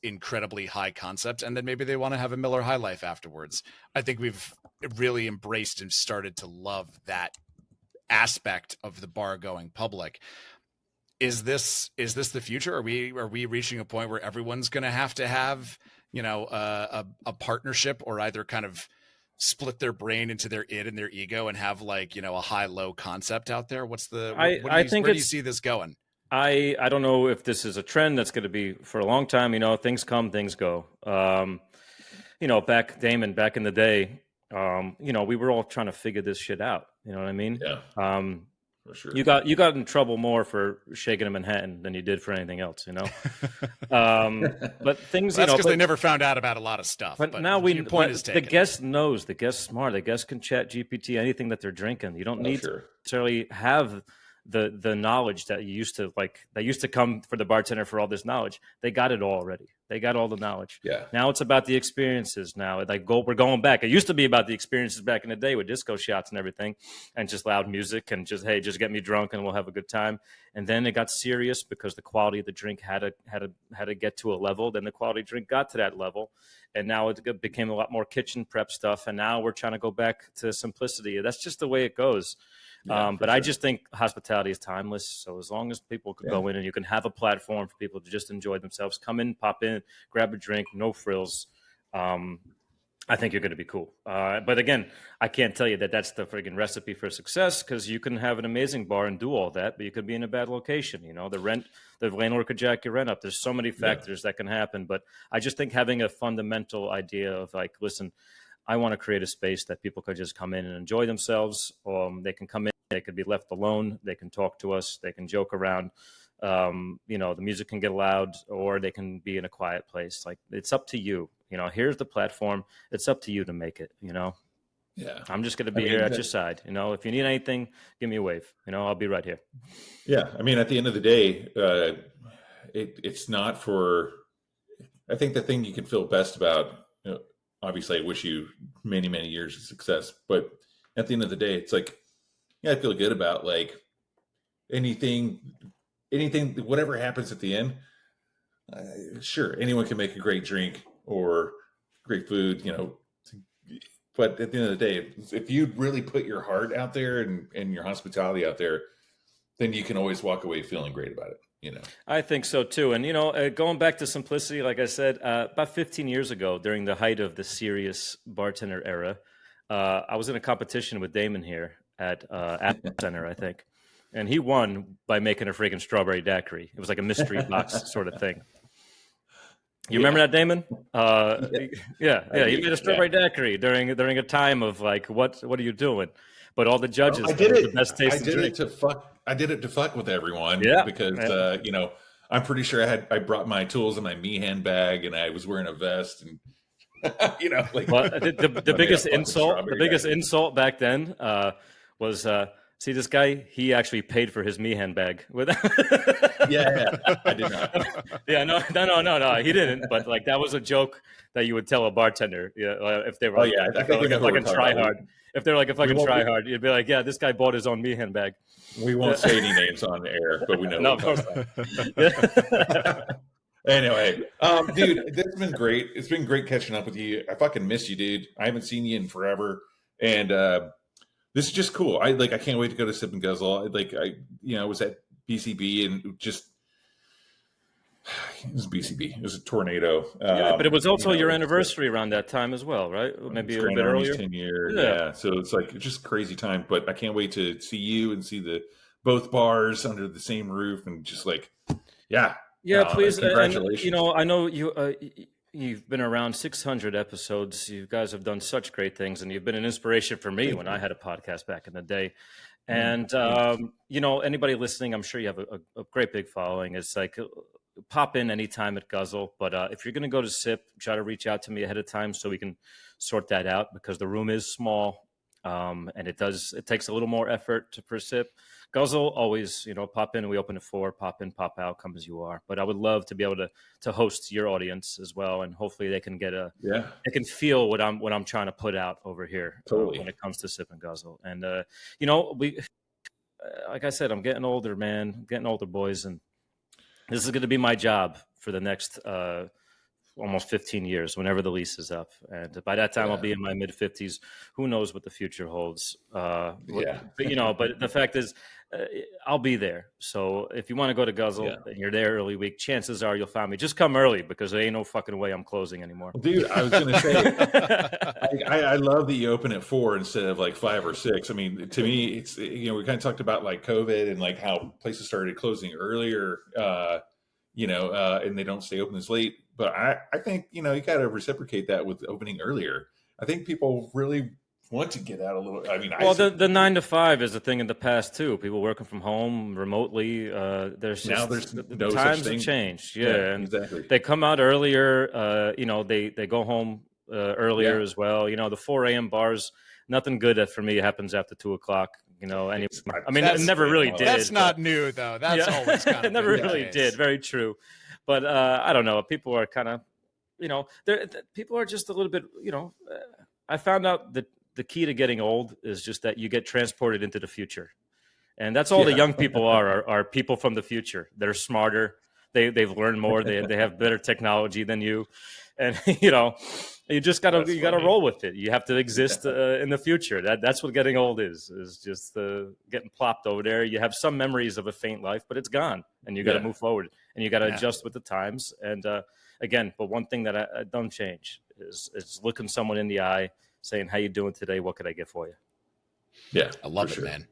incredibly high concept, and then maybe they want to have a Miller High Life afterwards. I think we've really embraced and started to love that aspect of the bar going public. Is this the future? Are we reaching a point where everyone's going to have a partnership, or either kind of split their brain into their id and their ego and have a high low concept out there? Where do you see this going? I don't know if this is a trend that's going to be for a long time. Things come, things go. Back in the day, we were all trying to figure this shit out. You know what I mean? Yeah. For sure. You got in trouble more for shaking a Manhattan than you did for anything else, But things, that's because they never found out about a lot of stuff. But now your point is taken. The guest knows, the guest's smart, the guest can chat GPT anything that they're drinking. You don't need to necessarily have the knowledge that used to come for the bartender for all this knowledge. They got it all already. They got all the knowledge. Yeah. Now it's about the experiences. Now we're going back. It used to be about the experiences back in the day with disco shots and everything, and just loud music and just get me drunk and we'll have a good time. And then it got serious because the quality of the drink had to get to a level. Then the quality of drink got to that level, and now it became a lot more kitchen prep stuff. And now we're trying to go back to simplicity. That's just the way it goes. But sure. I just think hospitality is timeless. So as long as people can go in and you can have a platform for people to just enjoy themselves, come in, pop in, grab a drink, no frills, I think you're going to be cool. But again, I can't tell you that that's the friggin' recipe for success, because you can have an amazing bar and do all that, but you could be in a bad location. The landlord could jack your rent up. There's so many factors that can happen. But I just think having a fundamental idea of listen, I want to create a space that people could just come in and enjoy themselves. They can come in, they could be left alone. They can talk to us. They can joke around. The music can get loud, or they can be in a quiet place. It's up to you. Here's the platform. It's up to you to make it, Yeah. I'm just going to be here at your side. If you need anything, give me a wave. I'll be right here. Yeah. I mean, at the end of the day, it's not for, I think the thing you can feel best about, obviously I wish you many, many years of success, but at the end of the day, it's I feel good about anything, whatever happens at the end. Sure, anyone can make a great drink or great food, but at the end of the day, if you really put your heart out there and your hospitality out there, then you can always walk away feeling great about it. I think so too. And, going back to simplicity, like I said, about 15 years ago, during the height of the serious bartender era, I was in a competition with Damon here at Apple Center, I think. And he won by making a freaking strawberry daiquiri. It was like a mystery box sort of thing. You remember that, Damon? Yeah. He made a strawberry daiquiri during a time of what are you doing? But all the judges, the best tasting drink. I did it to fuck with everyone. Because I'm pretty sure I brought my tools in my Meehan bag, and I was wearing a vest, and the biggest insult back then was see this guy, he actually paid for his Meehan bag with I did not. No, he didn't, but that was a joke that you would tell a bartender if they were I think a fucking try hard. If they're a fucking try hard, you'd be like, yeah, this guy bought his own Meehan bag. We won't say any names on the air, but we know. No, of course not. Anyway, dude, this has been great. It's been great catching up with you. I fucking miss you, dude. I haven't seen you in forever, and this is just cool. I can't wait to go to Sip and Guzzle. I was at BCB and just. It was BCB. It was a tornado. But it was also your anniversary around that time as well, right? Maybe a little bit earlier. 10 years. Yeah. So it's just crazy time. But I can't wait to see you and see both bars under the same roof and just Yeah, please. Congratulations. And, I know You've been around 600 episodes. You guys have done such great things, and you've been an inspiration for me when I had a podcast back in the day. And, anybody listening, I'm sure you have a great big following. It's like, pop in anytime at Guzzle. But if you're going to go to Sip, try to reach out to me ahead of time so we can sort that out, because the room is small. And it takes a little more effort for Sip. Guzzle, always, pop in and we open at 4, pop in, pop out, come as you are. But I would love to be able to host your audience as well. And hopefully they can they can feel what I'm trying to put out over here when it comes to Sip and Guzzle. And, like I said, I'm getting older, man. I'm getting older, boys. And this is going to be my job for the next, almost 15 years, whenever the lease is up. And by that time, I'll be in my mid-50s. Who knows what the future holds? But the fact is, I'll be there. So if you want to go to Guzzle and you're there early week, chances are you'll find me. Just come early, because there ain't no fucking way I'm closing anymore. Dude, I was going to say, I love that you open at 4 instead of like 5 or 6. I mean, to me, it's, we kind of talked about like COVID and like how places started closing earlier, and they don't stay open as late. But I think, you got to reciprocate that with opening earlier. I think people really want to get out a little. I mean, the 9 to 5 is a thing in the past too. People working from home remotely. There's no times have changed. Yeah, and exactly. They come out earlier. They go home earlier as well. The 4 a.m. bars. Nothing good for me happens after 2 o'clock. I mean, it never really did. That's not new though. That's always kind of it never really did. Very true. But I don't know. People are kind of, people are just a little bit, I found out that the key to getting old is just that you get transported into the future. And that's all the young people are people from the future. They're smarter. They've learned more. They have better technology than you. And, you just gotta roll with it. You have to exist in the future. That's what getting old is just getting plopped over there. You have some memories of a faint life, but it's gone, and you got to move forward, and you got to adjust with the times. And again, but one thing that I don't change is looking someone in the eye, saying, "How you doing today? What could I get for you?" Yeah, I love it, man.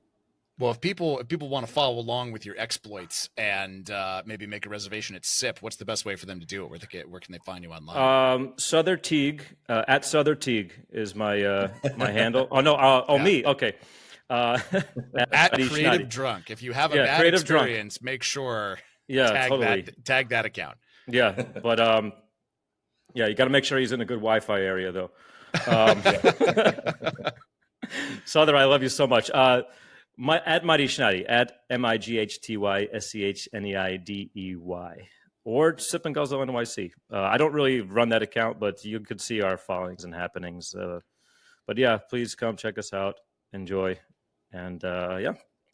Well, if people want to follow along with your exploits and maybe make a reservation at Sip, what's the best way for them to do it? Where can they find you online? Souther Teague at Souther Teague is my my handle. Oh no, me. Okay. At Creative Schneider. Drunk. If you have a bad experience, make sure tag that account. Yeah, but you got to make sure he's in a good Wi-Fi area though. Souther, I love you so much. At Mighty Schneider, at MIGHTY or Sip and Guzzle NYC. I don't really run that account, but you could see our followings and happenings. But yeah, please come check us out. Enjoy. And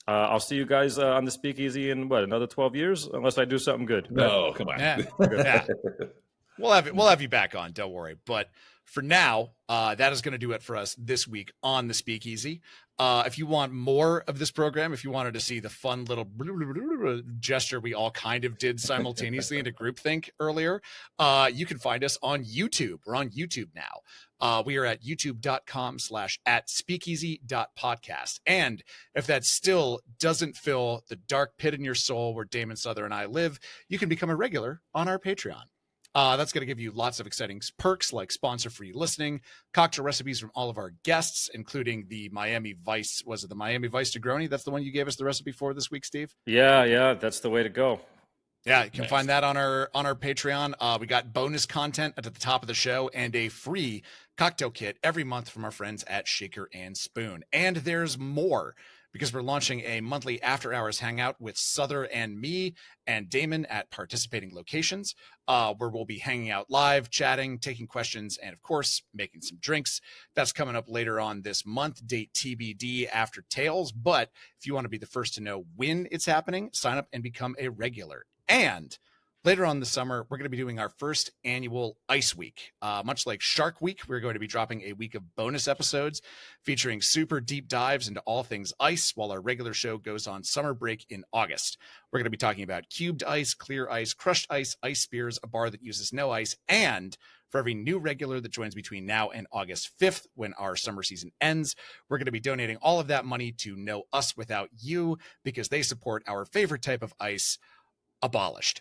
I'll see you guys on the Speakeasy in another 12 years, unless I do something good. No, come on. Yeah. We'll have you back on. Don't worry. But for now, that is going to do it for us this week on the Speakeasy. If you want more of this program, if you wanted to see the fun little gesture we all kind of did simultaneously into groupthink earlier, you can find us on YouTube. We're on YouTube now. We are at youtube.com/@speakeasy.podcast. And if that still doesn't fill the dark pit in your soul where Damon Souther and I live, you can become a regular on our Patreon. That's going to give you lots of exciting perks like sponsor-free listening, cocktail recipes from all of our guests, including the Miami Vice. Was it the Miami Vice Negroni? That's the one you gave us the recipe for this week, Steve? Yeah, that's the way to go. Yeah, you can find that on our Patreon. We got bonus content at the top of the show and a free cocktail kit every month from our friends at Shaker and Spoon. And there's more, because we're launching a monthly after-hours hangout with Souther and me and Damon at participating locations, where we'll be hanging out live, chatting, taking questions, and, of course, making some drinks. That's coming up later on this month, date TBD after Tales. But if you want to be the first to know when it's happening, sign up and become a regular. And later on this summer, we're going to be doing our first annual Ice Week. Much like Shark Week, we're going to be dropping a week of bonus episodes featuring super deep dives into all things ice, while our regular show goes on summer break in August. We're going to be talking about cubed ice, clear ice, crushed ice, ice spears, a bar that uses no ice, and for every new regular that joins between now and August 5th, when our summer season ends, we're going to be donating all of that money to No Us Without You, because they support our favorite type of ice, abolished.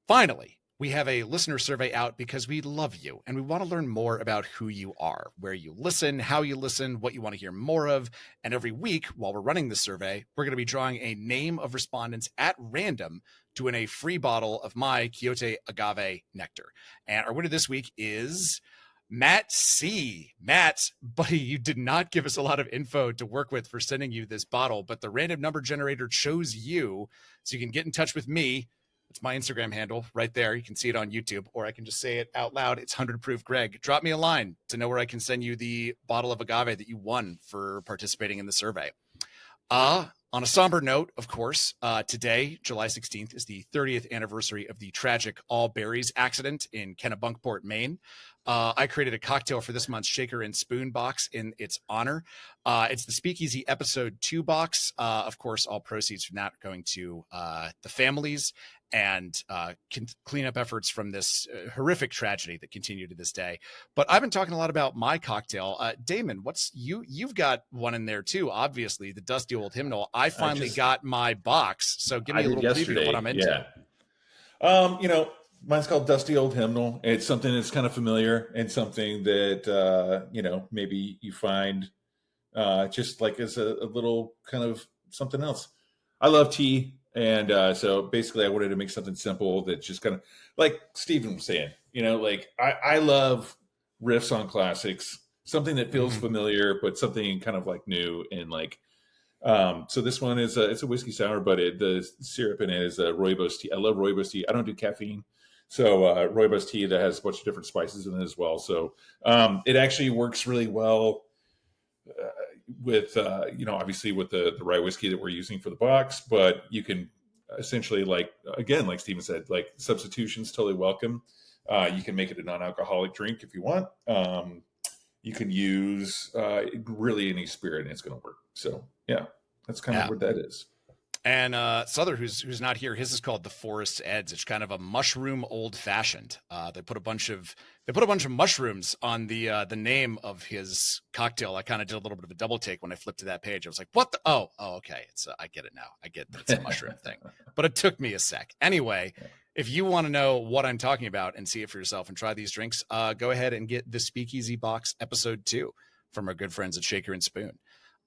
Finally, we have a listener survey out because we love you and we want to learn more about who you are, where you listen, how you listen, what you want to hear more of. And every week while we're running this survey, we're going to be drawing a name of respondents at random to win a free bottle of my Quixote Agave Nectar. And our winner this week is Matt C. Matt, buddy, you did not give us a lot of info to work with for sending you this bottle, but the random number generator chose you, so you can get in touch with me. It's my Instagram handle right there. You can see it on YouTube, or I can just say it out loud. It's 100 Proof Greg. Drop me a line to know where I can send you the bottle of agave that you won for participating in the survey. On a somber note, of course, today, July 16th, is the 30th anniversary of the tragic All Berries accident in Kennebunkport, Maine. I created a cocktail for this month's Shaker and Spoon box in its honor. It's the Speakeasy Episode 2 box. Of course, all proceeds from that are going to the families and cleanup efforts from this horrific tragedy that continue to this day. But I've been talking a lot about my cocktail. Damon, you've got one in there too, obviously, the Dusty Old Hymnal. I finally got my box, so give me a little preview of what I'm into. Yeah. Mine's called Dusty Old Hymnal. It's something that's kind of familiar and something that, maybe you find just like as a little kind of something else. I love tea. And so basically I wanted to make something simple that just kind of, like Steven was saying, I love riffs on classics, something that feels familiar, but something kind of like new. And so this one is it's a whiskey sour, but the syrup in it is rooibos tea. I love rooibos tea. I don't do caffeine. So rooibos tea that has a bunch of different spices in it as well. So it actually works really well with, obviously with the rye whiskey that we're using for the box, but you can essentially like Steven said, like substitutions totally welcome. You can make it a non-alcoholic drink if you want. You can use really any spirit and it's going to work. So yeah, that's kind of what that is. And Souther, who's not here, his is called the Forest's Edge. It's kind of a mushroom old fashioned. They put a bunch of mushrooms on the name of his cocktail. I kind of did a little bit of a double take when I flipped to that page. I was like, "What the? Oh, okay. It's I get it now. I get that it's a mushroom thing." But it took me a sec. Anyway, if you want to know what I'm talking about and see it for yourself and try these drinks, go ahead and get the Speakeasy Box Episode 2 from our good friends at Shaker and Spoon.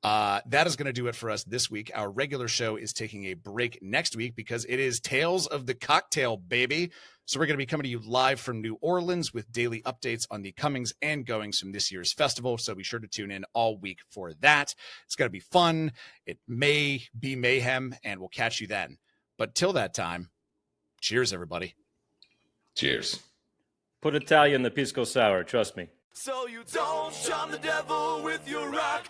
That is going to do it for us this week. Our regular show is taking a break next week because it is Tales of the Cocktail, baby. So we're going to be coming to you live from New Orleans with daily updates on the comings and goings from this year's festival. So be sure to tune in all week for that. It's going to be fun. It may be mayhem, and we'll catch you then. But till that time, cheers, everybody. Cheers. Put Italian in the pisco sour. Trust me. So you don't charm the devil with your rock